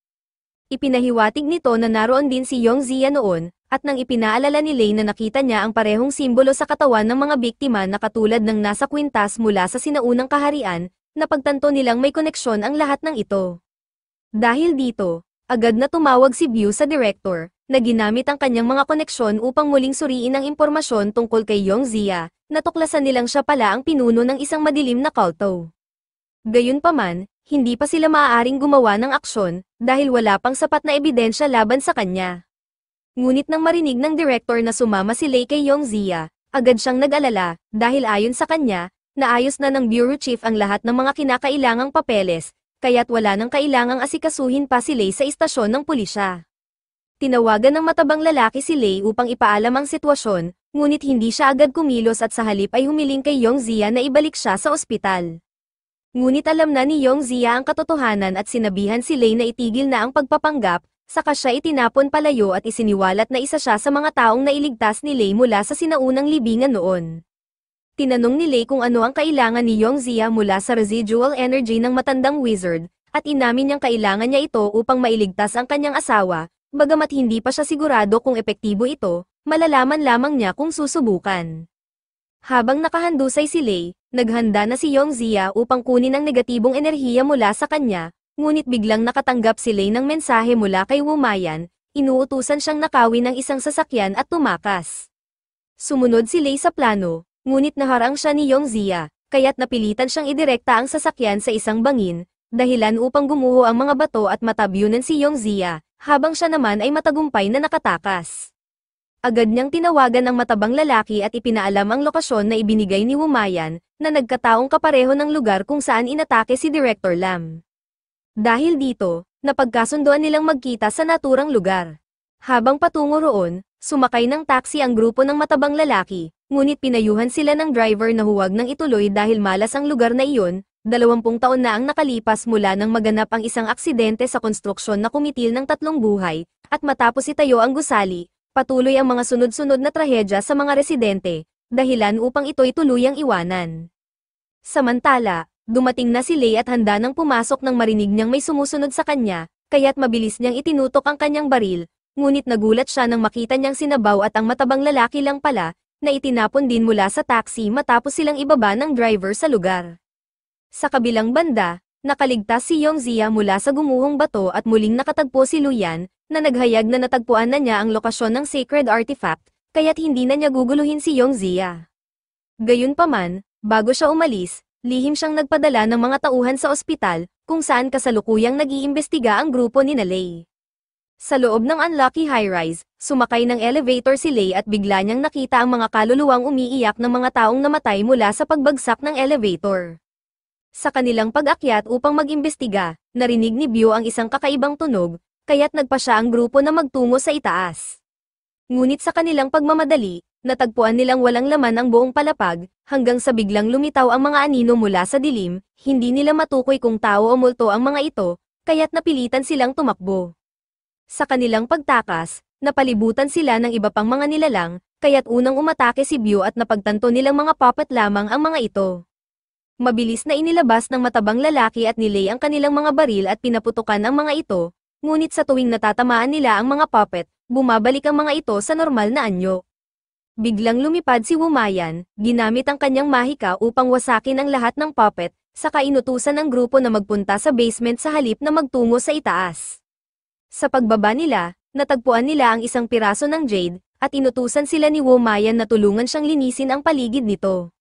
Ipinahiwatig nito na naroon din si Yongzia noon, at nang ipinaalala ni Lei na nakita niya ang parehong simbolo sa katawan ng mga biktima na katulad ng nasa kwintas mula sa sinaunang kaharian, napagtanto nilang may koneksyon ang lahat ng ito. Dahil dito, agad na tumawag si Byo sa director, na ginamit ang kanyang mga koneksyon upang muling suriin ang impormasyon tungkol kay Yongzia, natuklasan nilang siya pala ang pinuno ng isang madilim na kulto. Gayunpaman, hindi pa sila maaaring gumawa ng aksyon, dahil wala pang sapat na ebidensya laban sa kanya. Ngunit nang marinig ng director na sumama si Lei kay Yongzia, agad siyang nag-alala, dahil ayon sa kanya, naayos na ng Bureau Chief ang lahat ng mga kinakailangang papeles, kaya't wala nang kailangang asikasuhin pa si Lei sa istasyon ng pulisya. Tinawagan ng matabang lalaki si Lei upang ipaalam ang sitwasyon, ngunit hindi siya agad kumilos at sa halip ay humiling kay Yongzia na ibalik siya sa ospital. Ngunit alam na ni Yongzia ang katotohanan at sinabihan si Lei na itigil na ang pagpapanggap, saka siya itinapon palayo at isiniwalat na isa siya sa mga taong nailigtas ni Lei mula sa sinaunang libingan noon. Tinanong ni Lei kung ano ang kailangan ni Yongzia mula sa residual energy ng matandang wizard, at inamin niyang kailangan niya ito upang mailigtas ang kanyang asawa, bagamat hindi pa siya sigurado kung epektibo ito, malalaman lamang niya kung susubukan. Habang nakahandusay si Lei, naghanda na si Yongzia upang kunin ang negatibong enerhiya mula sa kanya, ngunit biglang nakatanggap si Lei ng mensahe mula kay Wumayan, inuutusan siyang nakawin ng isang sasakyan at tumakas. Sumunod si Lei sa plano, ngunit naharang siya ni Yongzia, kaya't napilitan siyang idirekta ang sasakyan sa isang bangin, dahilan upang gumuho ang mga bato at matabyunan si Yongzia, habang siya naman ay matagumpay na nakatakas. Agad niyang tinawagan ang matabang lalaki at ipinaalam ang lokasyon na ibinigay ni Wumayan, na nagkataong kapareho ng lugar kung saan inatake si Director Lam. Dahil dito, napagkasunduan nilang magkita sa naturang lugar. Habang patungo roon, sumakay ng taxi ang grupo ng matabang lalaki, ngunit pinayuhan sila ng driver na huwag nang ituloy dahil malas ang lugar na iyon. 20 taon na ang nakalipas mula nang maganap ang isang aksidente sa konstruksyon na kumitil ng 3 buhay, at matapos itayo ang gusali, patuloy ang mga sunod-sunod na trahedya sa mga residente, dahilan upang ito'y tuluyang iwanan. Samantala, dumating na si Lei at handa nang pumasok nang marinig niyang may sumusunod sa kanya, kaya't mabilis niyang itinutok ang kanyang baril, ngunit nagulat siya nang makita niyang sinabaw at ang matabang lalaki lang pala, na itinapon din mula sa taxi matapos silang ibaba ng driver sa lugar. Sa kabilang banda, nakaligtas si Yongzia mula sa gumuhong bato at muling nakatagpo si Luyan, na naghayag na natagpuan na niya ang lokasyon ng sacred artifact, kaya't hindi na niya guguluhin si Yongzia. Gayunpaman, bago siya umalis, lihim siyang nagpadala ng mga tauhan sa ospital, kung saan kasalukuyang nag-iimbestiga ang grupo ni Lei. Sa loob ng unlucky high-rise, sumakay ng elevator si Lei at bigla niyang nakita ang mga kaluluwang umiiyak ng mga taong namatay mula sa pagbagsak ng elevator. Sa kanilang pag-akyat upang mag-imbestiga, narinig ni Byo ang isang kakaibang tunog, kaya't nagpa siya ang grupo na magtungo sa itaas. Ngunit sa kanilang pagmamadali, natagpuan nilang walang laman ang buong palapag, hanggang sa biglang lumitaw ang mga anino mula sa dilim, hindi nila matukoy kung tao o multo ang mga ito, kaya't napilitan silang tumakbo. Sa kanilang pagtakas, napalibutan sila ng iba pang mga nilalang, kaya't unang umatake si Byo at napagtanto nilang mga puppet lamang ang mga ito. Mabilis na inilabas ng matabang lalaki at ni Lei ang kanilang mga baril at pinaputukan ang mga ito, ngunit sa tuwing natatamaan nila ang mga puppet, bumabalik ang mga ito sa normal na anyo. Biglang lumipad si Wumayan, ginamit ang kanyang mahika upang wasakin ang lahat ng puppet, saka inutusan ng grupo na magpunta sa basement sa halip na magtungo sa itaas. Sa pagbaba nila, natagpuan nila ang isang piraso ng jade, at inutusan sila ni Wumayan na tulungan siyang linisin ang paligid nito.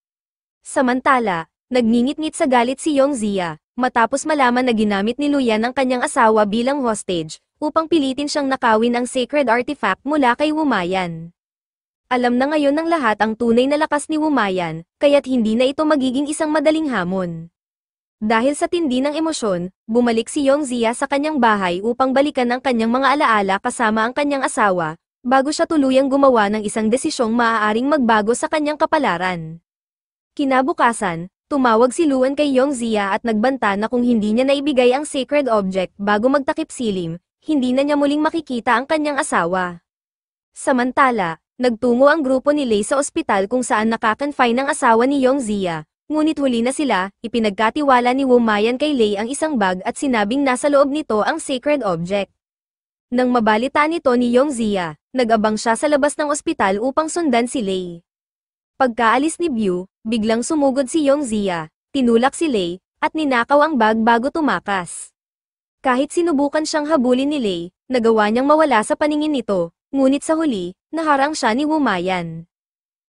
Samantala, nagngingit-ngit sa galit si Yongzia, matapos malaman na ginamit ni Luyan ang kanyang asawa bilang hostage, upang pilitin siyang nakawin ang sacred artifact mula kay Wumayan. Alam na ngayon ng lahat ang tunay na lakas ni Wumayan, kaya't hindi na ito magiging isang madaling hamon. Dahil sa tindi ng emosyon, bumalik si Yongzia sa kanyang bahay upang balikan ang kanyang mga alaala kasama ang kanyang asawa, bago siya tuluyang gumawa ng isang desisyong maaaring magbago sa kanyang kapalaran. Kinabukasan, tumawag si Luan kay Yongzia at nagbanta na kung hindi niya naibigay ang sacred object bago magtakip silim, hindi na niya muling makikita ang kanyang asawa. Samantala, nagtungo ang grupo ni Lei sa ospital kung saan nakakonfine ang asawa ni Yongzia, ngunit huli na sila, ipinagkatiwala ni Wumayan kay Lei ang isang bag at sinabing nasa loob nito ang sacred object. Nang mabalita nito ni Yongzia, nag-abang siya sa labas ng ospital upang sundan si Lei. Pagkaalis ni Byu, biglang sumugod si Yongzia, tinulak si Lei, at ninakaw ang bag bago tumakas. Kahit sinubukan siyang habulin ni Lei, nagawa niyang mawala sa paningin nito, ngunit sa huli, naharang siya ni Wumayan.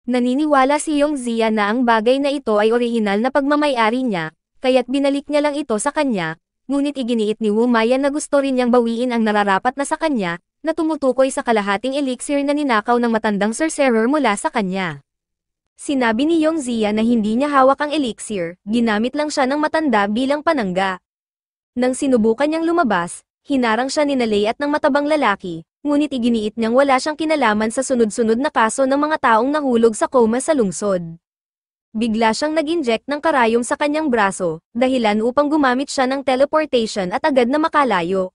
Naniniwala si Yongzia na ang bagay na ito ay orihinal na pagmamay-ari niya, kaya't binalik niya lang ito sa kanya, ngunit iginiit ni Wumayan na gusto rin niyang bawiin ang nararapat na sa kanya, na tumutukoy sa kalahating elixir na ninakaw ng matandang sorcerer mula sa kanya. Sinabi ni Yongzia na hindi niya hawak ang elixir, ginamit lang siya ng matanda bilang panangga. Nang sinubukan niyang lumabas, hinarang siya ni Lei at ng matabang lalaki, ngunit iginiit niyang wala siyang kinalaman sa sunod-sunod na kaso ng mga taong nahulog sa coma sa lungsod. Bigla siyang nag-inject ng karayom sa kanyang braso, dahilan upang gumamit siya ng teleportation at agad na makalayo.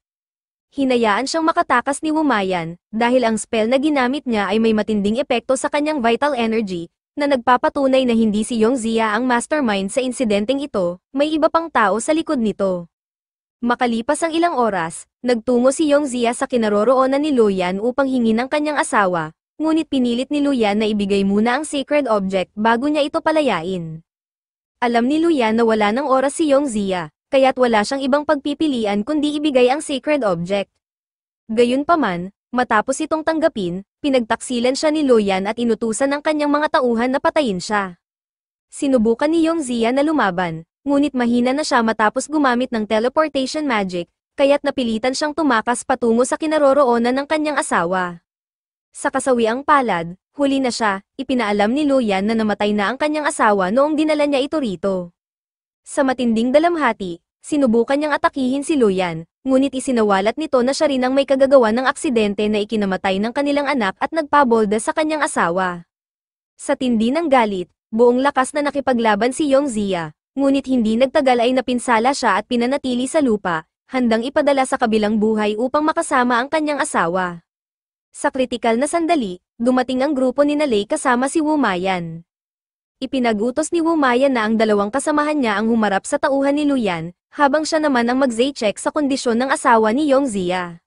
Hinayaan siyang makatakas ni Wumayan, dahil ang spell na ginamit niya ay may matinding epekto sa kanyang vital energy, na nagpapatunay na hindi si Yongzia ang mastermind sa insidenteng ito, may iba pang tao sa likod nito. Makalipas ang ilang oras, nagtungo si Yongzia sa kinaroroonan ni Luyan upang hingin ang kanyang asawa, ngunit pinilit ni Luyan na ibigay muna ang sacred object bago niya ito palayain. Alam ni Luyan na wala ng oras si Yongzia, kaya't wala siyang ibang pagpipilian kundi ibigay ang sacred object. Gayunpaman, matapos itong tanggapin, pinagtaksilan siya ni Luyan at inutusan ng kanyang mga tauhan na patayin siya. Sinubukan ni Yongzia na lumaban, ngunit mahina na siya matapos gumamit ng teleportation magic, kaya't napilitan siyang tumakas patungo sa kinaroroonan ng kanyang asawa. Sa kasawiang palad, huli na siya, ipinaalam ni Luyan na namatay na ang kanyang asawa noong dinala niya ito rito. Sa matinding dalamhati, sinubukan niyang atakihin si Luyan, ngunit isinawalat nito na siya rin ang may kagagawa ng aksidente na ikinamatay ng kanilang anak at nagpabolda sa kanyang asawa. Sa tindi ng galit, buong lakas na nakipaglaban si Yongzia, ngunit hindi nagtagal ay napinsala siya at pinanatili sa lupa, handang ipadala sa kabilang buhay upang makasama ang kanyang asawa. Sa kritikal na sandali, dumating ang grupo ni Lei kasama si Wumayan. Ipinag-utos ni Wumayan na ang dalawang kasamahan niya ang humarap sa tauhan ni Luyan, habang siya naman ang mag-check sa kondisyon ng asawa ni Yongzia.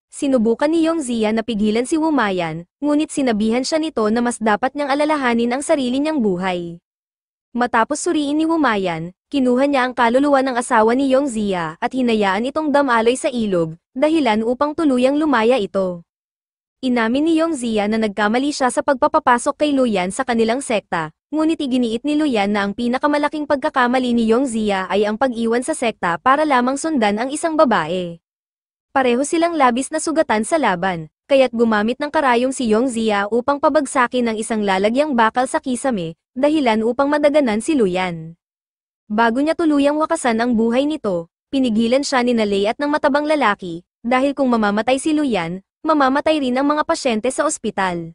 Sinubukan ni Yongzia na pigilan si Wumayan, ngunit sinabihan siya nito na mas dapat niyang alalahanin ang sarili niyang buhay. Matapos suriin ni Wumayan, kinuha niya ang kaluluwa ng asawa ni Yongzia at hinayaan itong damaloy sa ilog, dahilan upang tuluyang lumaya ito. Inamin ni Yongzia na nagkamali siya sa pagpapapasok kay Luyan sa kanilang sekta, ngunit iginiit ni Luyan na ang pinakamalaking pagkakamali ni Yongzia ay ang pag-iwan sa sekta para lamang sundan ang isang babae. Pareho silang labis na sugatan sa laban, kaya't gumamit ng karayom si Yongzia upang pabagsakin ang isang lalagyang bakal sa kisame, dahilan upang madaganan si Luyan. Bago niya tuluyang wakasan ang buhay nito, pinigilan siya ni Lei at ng matabang lalaki, dahil kung mamamatay si Luyan, mamamatay rin ang mga pasyente sa ospital.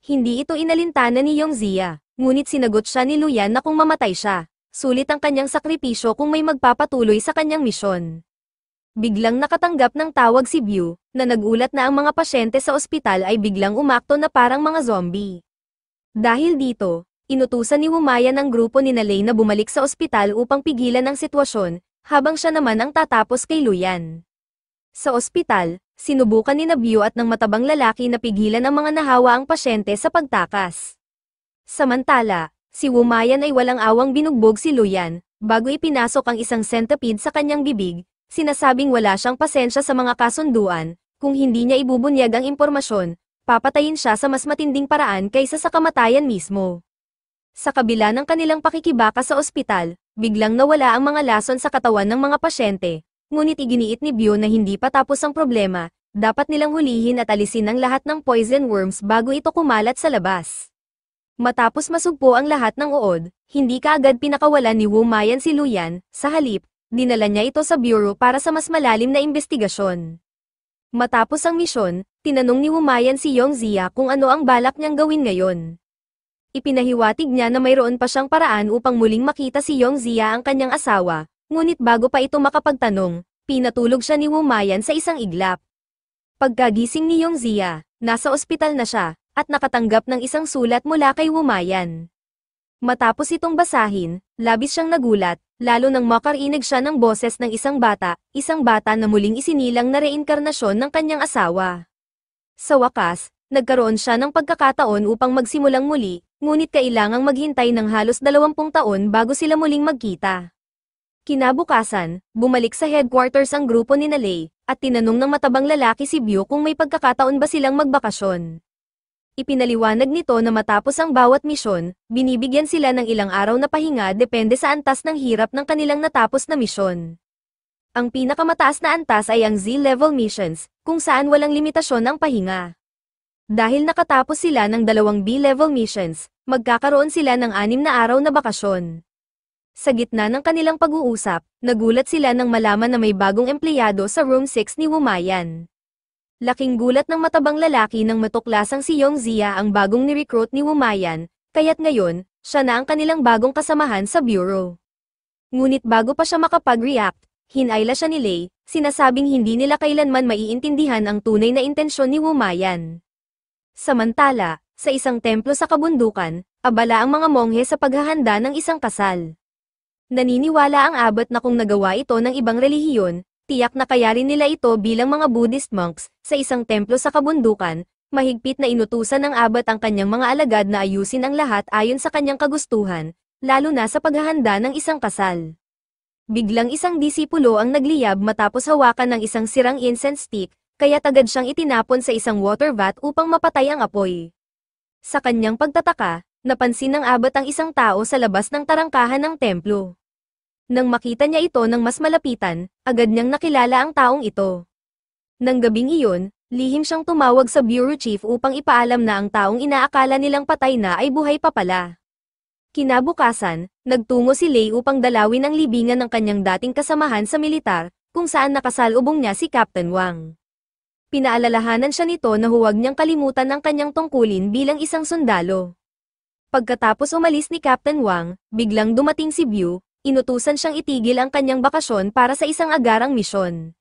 Hindi ito inalintana ni Yongzia, ngunit sinagot siya ni Luyan na kung mamatay siya, sulit ang kanyang sakripisyo kung may magpapatuloy sa kanyang misyon. Biglang nakatanggap ng tawag si Byu, na nagulat na ang mga pasyente sa ospital ay biglang umakto na parang mga zombie. Dahil dito, inutusan ni Wumayan ang grupo ni Lei na bumalik sa ospital upang pigilan ang sitwasyon, habang siya naman ang tatapos kay Luyan. Sa ospital, sinubukan ni Byu at ng matabang lalaki na pigilan ang mga nahawaang pasyente sa pagtakas. Samantala, si Wumayan ay walang awang binugbog si Luyan, bago ipinasok ang isang centipede sa kanyang bibig, sinasabing wala siyang pasensya sa mga kasunduan, kung hindi niya ibubunyag ang impormasyon, papatayin siya sa mas matinding paraan kaysa sa kamatayan mismo. Sa kabila ng kanilang pakikibaka sa ospital, biglang nawala ang mga lason sa katawan ng mga pasyente, ngunit iginiit ni Byu na hindi pa tapos ang problema, dapat nilang hulihin at alisin ang lahat ng poison worms bago ito kumalat sa labas. Matapos masugpo ang lahat ng uod, hindi kaagad pinakawalan ni Wu Mayan si Luyan, sa halip, dinala niya ito sa bureau para sa mas malalim na investigasyon. Matapos ang misyon, tinanong ni Wu Mayan si Yongzia kung ano ang balak niyang gawin ngayon. Ipinahiwatig niya na mayroon pa siyang paraan upang muling makita si Yongzia ang kanyang asawa, ngunit bago pa ito makapagtanong, pinatulog siya ni Wu Mayan sa isang iglap. Pagkagising ni Yongzia, nasa ospital na siya, at nakatanggap ng isang sulat mula kay Wu Mayan. Matapos itong basahin, labis siyang nagulat, lalo nang makarinig siya ng boses ng isang bata na muling isinilang na reinkarnasyon ng kanyang asawa. Sa wakas, nagkaroon siya ng pagkakataon upang magsimulang muli, ngunit kailangang maghintay ng halos 20 taon bago sila muling magkita. Kinabukasan, bumalik sa headquarters ang grupo ni Lei, at tinanong ng matabang lalaki si Biu kung may pagkakataon ba silang magbakasyon. Ipinaliwanag nito na matapos ang bawat misyon, binibigyan sila ng ilang araw na pahinga depende sa antas ng hirap ng kanilang natapos na misyon. Ang pinakamataas na antas ay ang Z-level missions, kung saan walang limitasyon ang pahinga. Dahil nakatapos sila ng 2 B-level missions, magkakaroon sila ng 6 na araw na bakasyon. Sa gitna ng kanilang pag-uusap, nagulat sila nang malaman na may bagong empleyado sa room 6 ni Wu Mayan. Laking gulat ng matabang lalaki nang matuklasang si Yongzia ang bagong ni-recruit ni Wu Mayan, kaya't ngayon, siya na ang kanilang bagong kasamahan sa bureau. Ngunit bago pa siya makapag-react, hinayla siya ni Lei, sinasabing hindi nila kailanman maiintindihan ang tunay na intensyon ni Wu Mayan. Samantala, sa isang templo sa kabundukan, abala ang mga monghe sa paghahanda ng isang kasal. Naniniwala ang abot na kung nagawa ito ng ibang relihiyon, tiyak na kaya rin nila ito bilang mga Buddhist monks, sa isang templo sa kabundukan, mahigpit na inutusan ng abot ang kanyang mga alagad na ayusin ang lahat ayon sa kanyang kagustuhan, lalo na sa paghahanda ng isang kasal. Biglang isang disipulo ang nagliyab matapos hawakan ng isang sirang incense stick, kaya agad siyang itinapon sa isang water vat upang mapatay ang apoy. Sa kanyang pagtataka, napansin ng abot ang isang tao sa labas ng tarangkahan ng templo. Nang makita niya ito ng mas malapitan, agad niyang nakilala ang taong ito. Nang gabing iyon, lihim siyang tumawag sa bureau chief upang ipaalam na ang taong inaakala nilang patay na ay buhay pa pala. Kinabukasan, nagtungo si Lei upang dalawin ang libingan ng kanyang dating kasamahan sa militar, kung saan nakasalubong niya si Captain Wang. Pinaalalahanan siya nito na huwag niyang kalimutan ang kanyang tungkulin bilang isang sundalo. Pagkatapos umalis ni Captain Wang, biglang dumating si Biu, inutusan siyang itigil ang kanyang bakasyon para sa isang agarang misyon.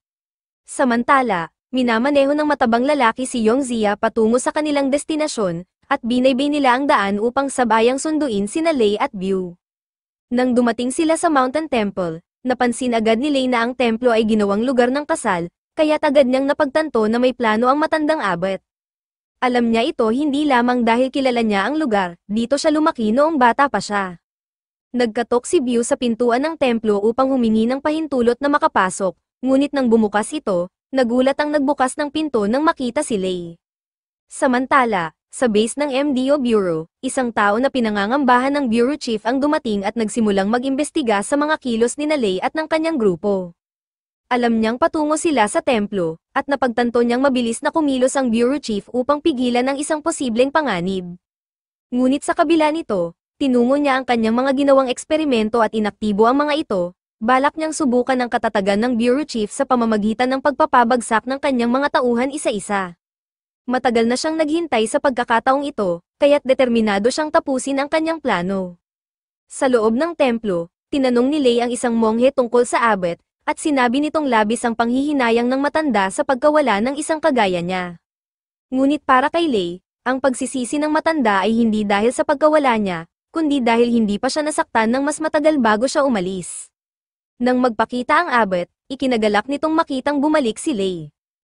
Samantala, minamaneho ng matabang lalaki si Yongzia patungo sa kanilang destinasyon, at binaybay nila ang daan upang sabayang sunduin sina Lei at Biu. Nang dumating sila sa Mountain Temple, napansin agad ni Lei na ang templo ay ginawang lugar ng kasal, kaya't agad niyang napagtanto na may plano ang matandang abot. Alam niya ito hindi lamang dahil kilala niya ang lugar, dito siya lumaki noong bata pa siya. Nagkatok si Biu sa pintuan ng templo upang humingi ng pahintulot na makapasok, ngunit nang bumukas ito, nagulat ang nagbukas ng pinto nang makita si Lei. Samantala, sa base ng MDO Bureau, isang tao na pinangangambahan ng Bureau Chief ang dumating at nagsimulang mag-imbestiga sa mga kilos ni Lei at ng kanyang grupo. Alam niyang patungo sila sa templo, at napagtanto niyang mabilis na kumilos ang Bureau Chief upang pigilan ang isang posibleng panganib. Ngunit sa kabila nito, tinungo niya ang kanyang mga ginawang eksperimento at inaktibo ang mga ito, balak niyang subukan ang katatagan ng Bureau Chief sa pamamagitan ng pagpapabagsak ng kanyang mga tauhan isa-isa. Matagal na siyang naghintay sa pagkakataong ito, kaya't determinado siyang tapusin ang kanyang plano. Sa loob ng templo, tinanong ni Lei ang isang monghe tungkol sa abot, at sinabi nitong labis ang panghihinayang ng matanda sa pagkawala ng isang kagaya niya. Ngunit para kay Lei, ang pagsisisi ng matanda ay hindi dahil sa pagkawala niya, kundi dahil hindi pa siya nasaktan ng mas matagal bago siya umalis. Nang magpakita ang abot, ikinagalak nitong makitang bumalik si Lei.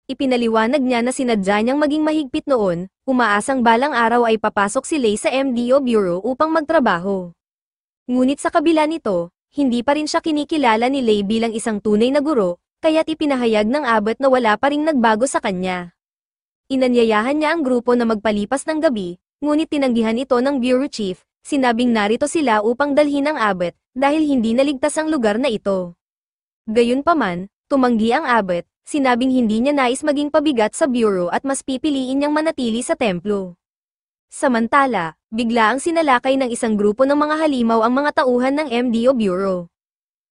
Ipinaliwanag niya na sinadya niyang maging mahigpit noon, umaasang balang araw ay papasok si Lei sa MDO Bureau upang magtrabaho. Ngunit sa kabila nito, hindi pa rin siya kinikilala ni Lei bilang isang tunay na guro, kaya't ipinahayag ng abot na wala pa ring nagbago sa kanya. Inanyayahan niya ang grupo na magpalipas ng gabi, ngunit tinanggihan ito ng Bureau Chief, sinabing narito sila upang dalhin ang abot, dahil hindi naligtas ang lugar na ito. Gayunpaman, tumanggi ang abot, sinabing hindi niya nais maging pabigat sa bureau at mas pipiliin niyang manatili sa templo. Samantala, bigla ang sinalakay ng isang grupo ng mga halimaw ang mga tauhan ng MDO Bureau.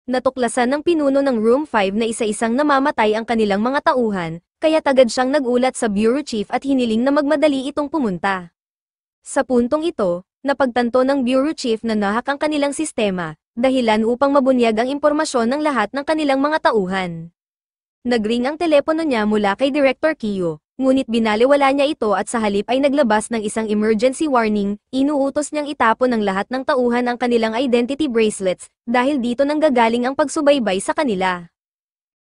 Natuklasan ng pinuno ng Room 5 na isa-isang namamatay ang kanilang mga tauhan, kaya agad siyang nagulat sa Bureau Chief at hiniling na magmadali itong pumunta. Sa puntong ito, napagtanto ng Bureau Chief na nahak ang kanilang sistema, dahilan upang mabunyag ang impormasyon ng lahat ng kanilang mga tauhan. Nagring ang telepono niya mula kay Director Kiyo, ngunit binaliwala niya ito at sa halip ay naglabas ng isang emergency warning, inuutos niyang itapon ng lahat ng tauhan ang kanilang identity bracelets, dahil dito nanggagaling ang pagsubaybay sa kanila.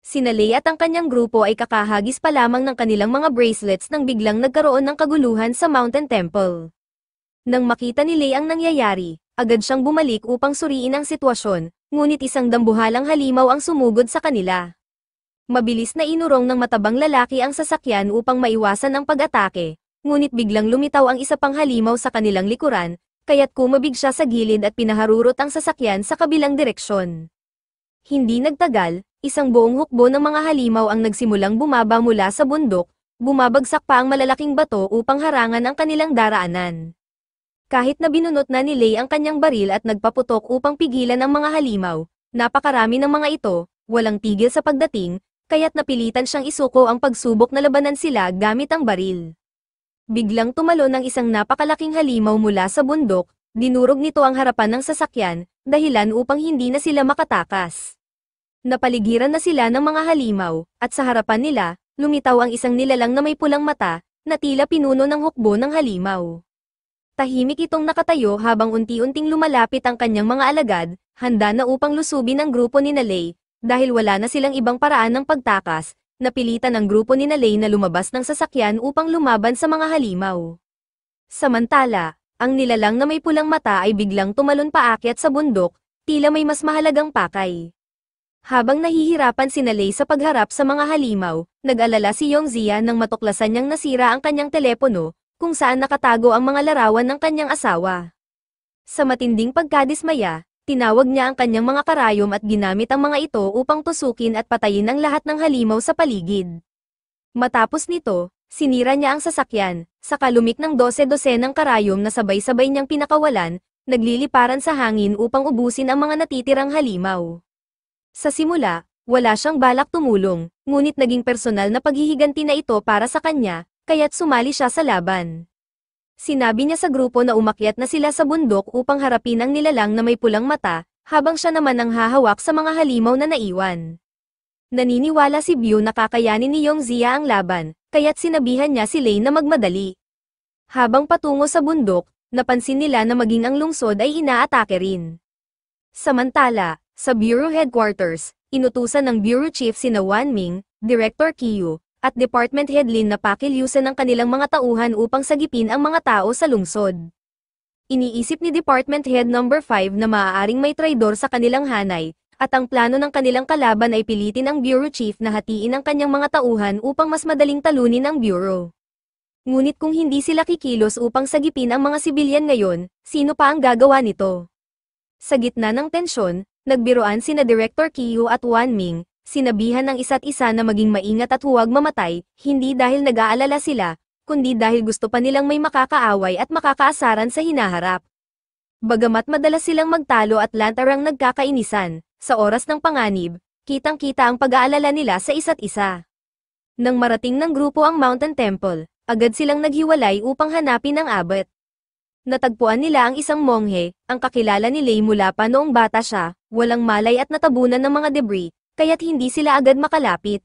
Sina Lei at ang kanyang grupo ay kakahagis pa lamang ng kanilang mga bracelets nang biglang nagkaroon ng kaguluhan sa Mountain Temple. Nang makita ni Lei ang nangyayari, agad siyang bumalik upang suriin ang sitwasyon, ngunit isang dambuhalang halimaw ang sumugod sa kanila. Mabilis na inurong ng matabang lalaki ang sasakyan upang maiwasan ang pag-atake, ngunit biglang lumitaw ang isa pang halimaw sa kanilang likuran, kaya't kumabig siya sa gilid at pinaharurot ang sasakyan sa kabilang direksyon. Hindi nagtagal, isang buong hukbo ng mga halimaw ang nagsimulang bumaba mula sa bundok, bumabagsak pa ang malalaking bato upang harangan ang kanilang daraanan. Kahit na binunot na ni Lei ang kanyang baril at nagpaputok upang pigilan ang mga halimaw, napakarami ng mga ito, walang tigil sa pagdating, kaya't napilitan siyang isuko ang pagsubok na labanan sila gamit ang baril. Biglang tumalon ang isang napakalaking halimaw mula sa bundok, dinurog nito ang harapan ng sasakyan, dahilan upang hindi na sila makatakas. Napaligiran na sila ng mga halimaw, at sa harapan nila, lumitaw ang isang nilalang na may pulang mata, na tila pinuno ng hukbo ng halimaw. Tahimik itong nakatayo habang unti-unting lumalapit ang kanyang mga alagad, handa na upang lusubin ang grupo ni Lei. Dahil wala na silang ibang paraan ng pagtakas, napilitan ang grupo ni Lei na lumabas ng sasakyan upang lumaban sa mga halimaw. Samantala, ang nilalang na may pulang mata ay biglang tumalon paakyat sa bundok, tila may mas mahalagang pakay. Habang nahihirapan si Lei sa pagharap sa mga halimaw, nag-alala si Yongzia nang matuklasan niyang nasira ang kanyang telepono, kung saan nakatago ang mga larawan ng kanyang asawa. Sa matinding pagkadismaya, tinawag niya ang kanyang mga karayom at ginamit ang mga ito upang tusukin at patayin ang lahat ng halimaw sa paligid. Matapos nito, sinira niya ang sasakyan, saka lumik ng 12 ng karayom na sabay-sabay niyang pinakawalan, nagliliparan sa hangin upang ubusin ang mga natitirang halimaw. Sa simula, wala siyang balak tumulong, ngunit naging personal na paghihiganti na ito para sa kanya, kaya't sumali siya sa laban. Sinabi niya sa grupo na umakyat na sila sa bundok upang harapin ang nilalang na may pulang mata, habang siya naman ang hahawak sa mga halimaw na naiwan. Naniniwala si Byu na kakayanin ni Yongzia ang laban, kaya't sinabihan niya si Lei na magmadali. Habang patungo sa bundok, napansin nila na maging ang lungsod ay inaatake rin. Samantala, sa Bureau Headquarters, inutusan ng Bureau Chief sina Wan Ming, Director Kiyu, at Department Head Lin na pakilyusan ng kanilang mga tauhan upang sagipin ang mga tao sa lungsod. Iniisip ni Department Head No. 5 na maaaring may traidor sa kanilang hanay, at ang plano ng kanilang kalaban ay pilitin ang Bureau Chief na hatiin ang kanyang mga tauhan upang mas madaling talunin ang Bureau. Ngunit kung hindi sila kikilos upang sagipin ang mga sibilyan ngayon, sino pa ang gagawa nito? Sa gitna ng tensyon, nagbiroan sina Director Kiyu at Wan Ming, sinabihan ng isa't isa na maging maingat at huwag mamatay, hindi dahil nag-aalala sila, kundi dahil gusto pa nilang may makakaaway at makakaasaran sa hinaharap. Bagamat madalas silang magtalo at lantarang nagkakainisan, sa oras ng panganib, kitang-kita ang pag-aalala nila sa isa't isa. Nang marating ng grupo ang Mountain Temple, agad silang naghiwalay upang hanapin ang abbot. Natagpuan nila ang isang monghe, ang kakilala ni Lei mula pa noong bata siya, walang malay at natabunan ng mga debris, kaya't hindi sila agad makalapit.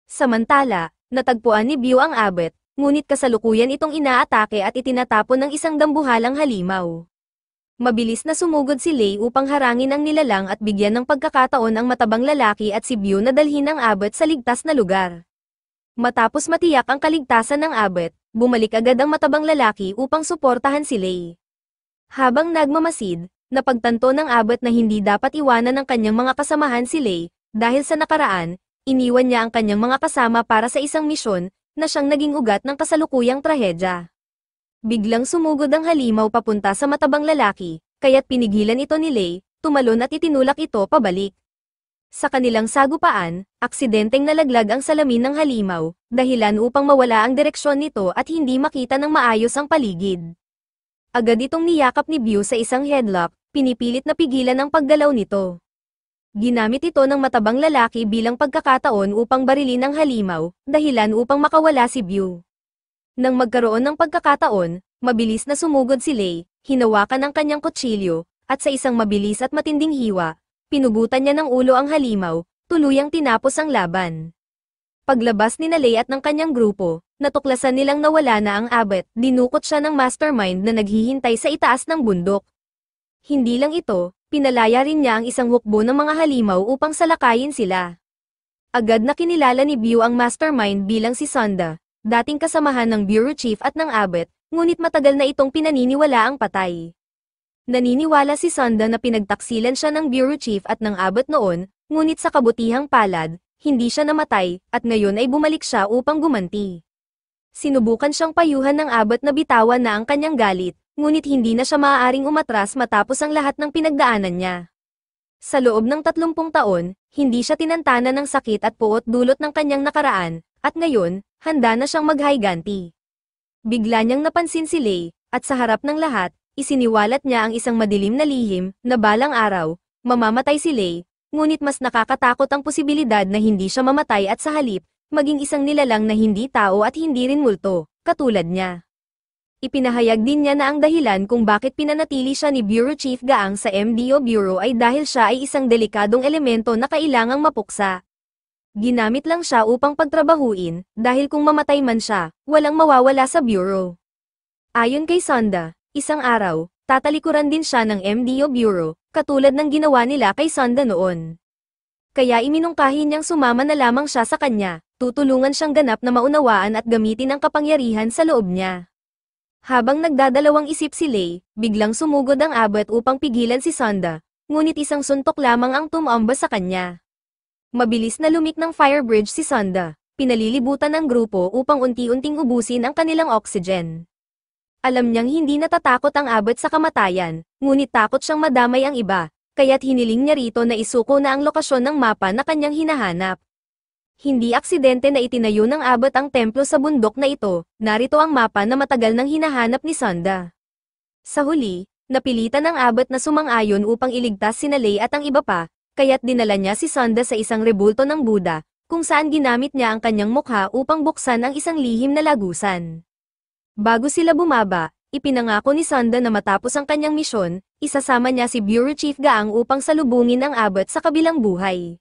Samantala, natagpuan ni Byu ang abbot, ngunit kasalukuyan itong inaatake at itinatapon ng isang dambuhalang halimaw. Mabilis na sumugod si Lei upang harangin ang nilalang at bigyan ng pagkakataon ang matabang lalaki at si Byu na dalhin ang abbot sa ligtas na lugar. Matapos matiyak ang kaligtasan ng abbot, bumalik agad ang matabang lalaki upang suportahan si Lei. Habang nagmamasid, napagtanto ng abbot na hindi dapat iwanan ng kanyang mga kasamahan si Lei, dahil sa nakaraan, iniwan niya ang kanyang mga kasama para sa isang misyon, na siyang naging ugat ng kasalukuyang trahedya. Biglang sumugod ang halimaw papunta sa matabang lalaki, kaya't pinigilan ito ni Lei, tumalon at itinulak ito pabalik. Sa kanilang sagupaan, aksidenteng nalaglag ang salamin ng halimaw, dahilan upang mawala ang direksyon nito at hindi makita ng maayos ang paligid. Agad itong niyakap ni Bew sa isang headlock, pinipilit na pigilan ang paggalaw nito. Ginamit ito ng matabang lalaki bilang pagkakataon upang barilin ang halimaw, dahilan upang makawala si Bew. Nang magkaroon ng pagkakataon, mabilis na sumugod si Lei, hinawakan ang kanyang kutsilyo, at sa isang mabilis at matinding hiwa, pinugutan niya ng ulo ang halimaw, tuluyang tinapos ang laban. Paglabas ni Lei at ng kanyang grupo, natuklasan nilang nawala na ang Abbot, dinukot siya ng mastermind na naghihintay sa itaas ng bundok. Hindi lang ito, pinalaya rin niya ang isang hukbo ng mga halimaw upang salakayin sila. Agad na kinilala ni Bew ang mastermind bilang si Sonda, dating kasamahan ng Bureau Chief at ng Abbot, ngunit matagal na itong pinaniniwala ang patay. Naniniwala si Sonda na pinagtaksilan siya ng Bureau Chief at ng Abbot noon, ngunit sa kabutihang palad, hindi siya namatay, at ngayon ay bumalik siya upang gumanti. Sinubukan siyang payuhan ng Abbot na bitawan na ang kanyang galit, ngunit hindi na siya maaaring umatras matapos ang lahat ng pinagdaanan niya. Sa loob ng 30 taon, hindi siya tinantana ng sakit at puot dulot ng kanyang nakaraan, at ngayon, handa na siyang maghayganti. Bigla niyang napansin si Lei, at sa harap ng lahat, isiniwalat niya ang isang madilim na lihim, na balang araw, mamamatay si Lei, ngunit mas nakakatakot ang posibilidad na hindi siya mamatay at sa halip, maging isang nilalang na hindi tao at hindi rin multo, katulad niya. Ipinahayag din niya na ang dahilan kung bakit pinanatili siya ni Bureau Chief Gaang sa MDO Bureau ay dahil siya ay isang delikadong elemento na kailangang mapuksa. Ginamit lang siya upang pagtrabahuin, dahil kung mamatay man siya, walang mawawala sa Bureau. Ayon kay Sonda, isang araw, tatalikuran din siya ng MDO Bureau, katulad ng ginawa nila kay Sonda noon. Kaya iminungkahi niyang sumama na lamang siya sa kanya, tutulungan siyang ganap na maunawaan at gamitin ang kapangyarihan sa loob niya. Habang nagdadalawang isip si Lei, biglang sumugod ang Abbot upang pigilan si Sonda, ngunit isang suntok lamang ang tumamba sa kanya. Mabilis na lumik ng fire bridge si Sonda, pinalilibutan ng grupo upang unti-unting ubusin ang kanilang oxygen. Alam niyang hindi natatakot ang Abbot sa kamatayan, ngunit takot siyang madamay ang iba, kaya't hiniling niya rito na isuko na ang lokasyon ng mapa na kanyang hinahanap. Hindi aksidente na itinayo ng Abbot ang templo sa bundok na ito, narito ang mapa na matagal nang hinahanap ni Sonda. Sa huli, napilitan ng Abbot na sumang-ayon upang iligtas sina Lei at ang iba pa, kaya't dinala niya si Sonda sa isang rebulto ng Buddha, kung saan ginamit niya ang kanyang mukha upang buksan ang isang lihim na lagusan. Bago sila bumaba, ipinangako ni Sonda na matapos ang kanyang misyon, isasama niya si Bureau Chief Gaang upang salubungin ang Abbot sa kabilang buhay.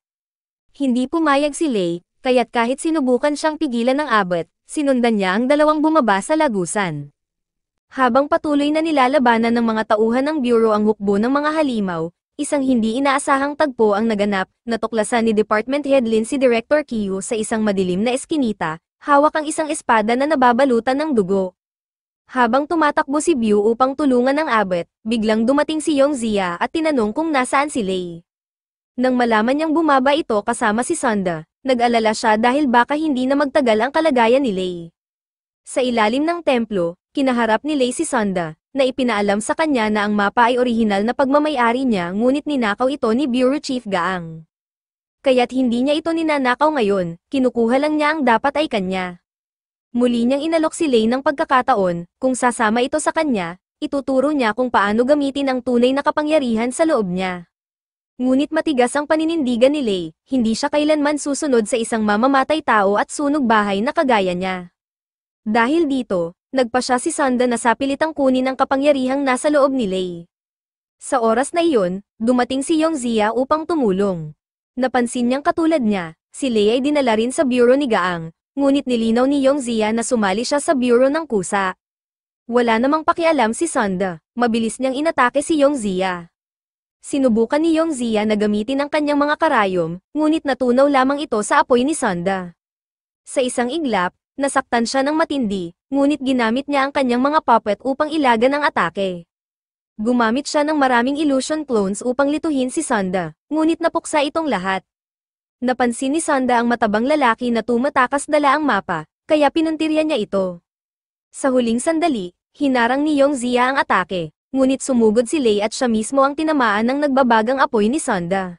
Hindi pumayag si Lei, kaya't kahit sinubukan siyang pigilan ng Abbot, sinundan niya ang dalawang bumaba sa lagusan. Habang patuloy na nilalabanan ng mga tauhan ng Bureau ang hukbo ng mga halimaw, isang hindi inaasahang tagpo ang naganap, natuklasan ni Department Head Lin si Director Kiyu sa isang madilim na eskinita, hawak ang isang espada na nababalutan ng dugo. Habang tumatakbo si Bew upang tulungan ang Abbot, biglang dumating si Yongzia at tinanong kung nasaan si Lei. Nang malaman niyang bumaba ito kasama si Sonda, nag-alala siya dahil baka hindi na magtagal ang kalagayan ni Lei. Sa ilalim ng templo, kinaharap ni Lei si Sonda, na ipinaalam sa kanya na ang mapa ay orihinal na pagmamay-ari niya ngunit ninakaw ito ni Bureau Chief Gaang. Kaya't hindi niya ito ninanakaw ngayon, kinukuha lang niya ang dapat ay kanya. Muli niyang inalok si Lei ng pagkakataon, kung sasama ito sa kanya, ituturo niya kung paano gamitin ang tunay na kapangyarihan sa loob niya. Ngunit matigas ang paninindigan ni Lei, hindi siya kailanman susunod sa isang mamamatay tao at sunog bahay na kagaya niya. Dahil dito, nagpa siya si Sonda na sapilitang kunin ang kapangyarihang nasa loob ni Lei. Sa oras na iyon, dumating si Yongzia upang tumulong. Napansin niyang katulad niya, si Lei ay dinala rin sa bureau ni Gaang, ngunit nilinaw ni Yongzia na sumali siya sa bureau ng kusa. Wala namang pakialam si Sonda, mabilis niyang inatake si Yongzia. Sinubukan ni Yongzia na gamitin ang kanyang mga karayom, ngunit natunaw lamang ito sa apoy ni Sonda. Sa isang iglap, nasaktan siya ng matindi, ngunit ginamit niya ang kanyang mga puppet upang ilagan ang atake. Gumamit siya ng maraming illusion clones upang lituhin si Sonda, ngunit napuksa itong lahat. Napansin ni Sonda ang matabang lalaki na tumatakas dala ang mapa, kaya pinuntirya niya ito. Sa huling sandali, hinarang ni Yongzia ang atake, ngunit sumugod si Lei at siya mismo ang tinamaan ng nagbabagang apoy ni Sonda.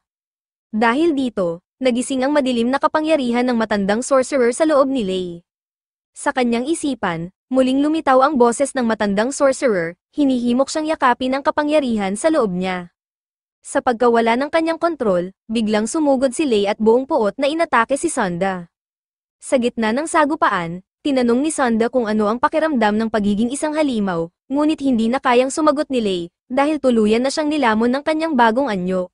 Dahil dito, nagising ang madilim na kapangyarihan ng matandang sorcerer sa loob ni Lei. Sa kanyang isipan, muling lumitaw ang boses ng matandang sorcerer, hinihimok siyang yakapin ang kapangyarihan sa loob niya. Sa pagkawala ng kanyang kontrol, biglang sumugod si Lei at buong puot na inatake si Sonda. Sa gitna ng sagupaan, tinanong ni Sonda kung ano ang pakiramdam ng pagiging isang halimaw, ngunit hindi na kayang sumagot ni Lei, dahil tuluyan na siyang nilamon ng kanyang bagong anyo.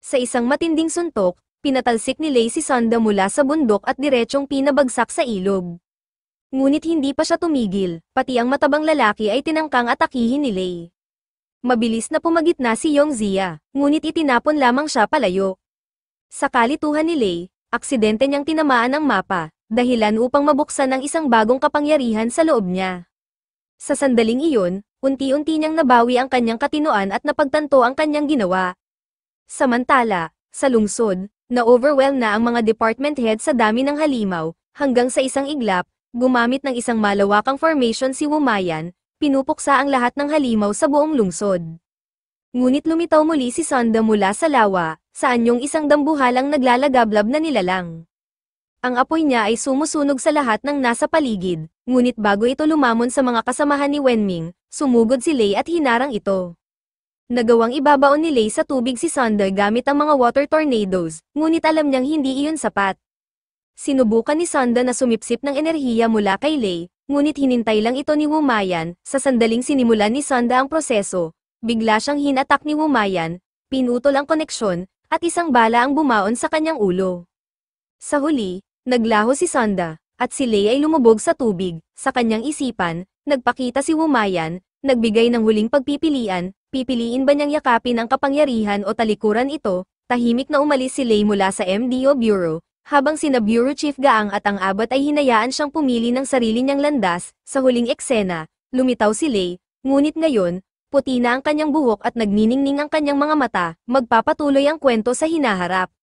Sa isang matinding suntok, pinatalsik ni Lei si Sonda mula sa bundok at diretsyong pinabagsak sa ilog. Ngunit hindi pa siya tumigil, pati ang matabang lalaki ay tinangkang atakihin ni Lei. Mabilis na pumagitna si Yongzia, ngunit itinapon lamang siya palayo. Sa kalituhan ni Lei, aksidente niyang tinamaan ang mapa, dahilan upang mabuksan ang isang bagong kapangyarihan sa loob niya. Sa sandaling iyon, unti-unti niyang nabawi ang kanyang katinoan at napagtanto ang kanyang ginawa. Samantala, sa lungsod, na-overwhelm na ang mga department head sa dami ng halimaw, hanggang sa isang iglap, gumamit ng isang malawakang formation si Wumayan, pinupuksa ang lahat ng halimaw sa buong lungsod. Ngunit lumitaw muli si Sonda mula sa lawa, sa anyong isang dambuhalang naglalagablab na nilalang. Ang apoy niya ay sumusunog sa lahat ng nasa paligid, ngunit bago ito lumamon sa mga kasamahan ni Wenming, sumugod si Lei at hinarang ito. Nagawang ibabaon ni Lei sa tubig si Sonda gamit ang mga water tornadoes, ngunit alam niyang hindi iyon sapat. Sinubukan ni Sonda na sumipsip ng enerhiya mula kay Lei, ngunit hinintay lang ito ni Wumayan. Sa sandaling sinimulan ni Sonda ang proseso, bigla siyang hinatak ni Wumayan, pinutol ang koneksyon, at isang bala ang bumaon sa kanyang ulo. Sa huli, naglaho si Sonda, at si Lei ay lumubog sa tubig. Sa kanyang isipan, nagpakita si Wumayan, nagbigay ng huling pagpipilian, pipiliin ba niyang yakapin ang kapangyarihan o talikuran ito. Tahimik na umalis si Lei mula sa MDO Bureau, habang sina Bureau Chief Gaang at ang abot ay hinayaan siyang pumili ng sarili niyang landas. Sa huling eksena, lumitaw si Lei, ngunit ngayon, puti na ang kanyang buhok at nagniningning ang kanyang mga mata, magpapatuloy ang kwento sa hinaharap.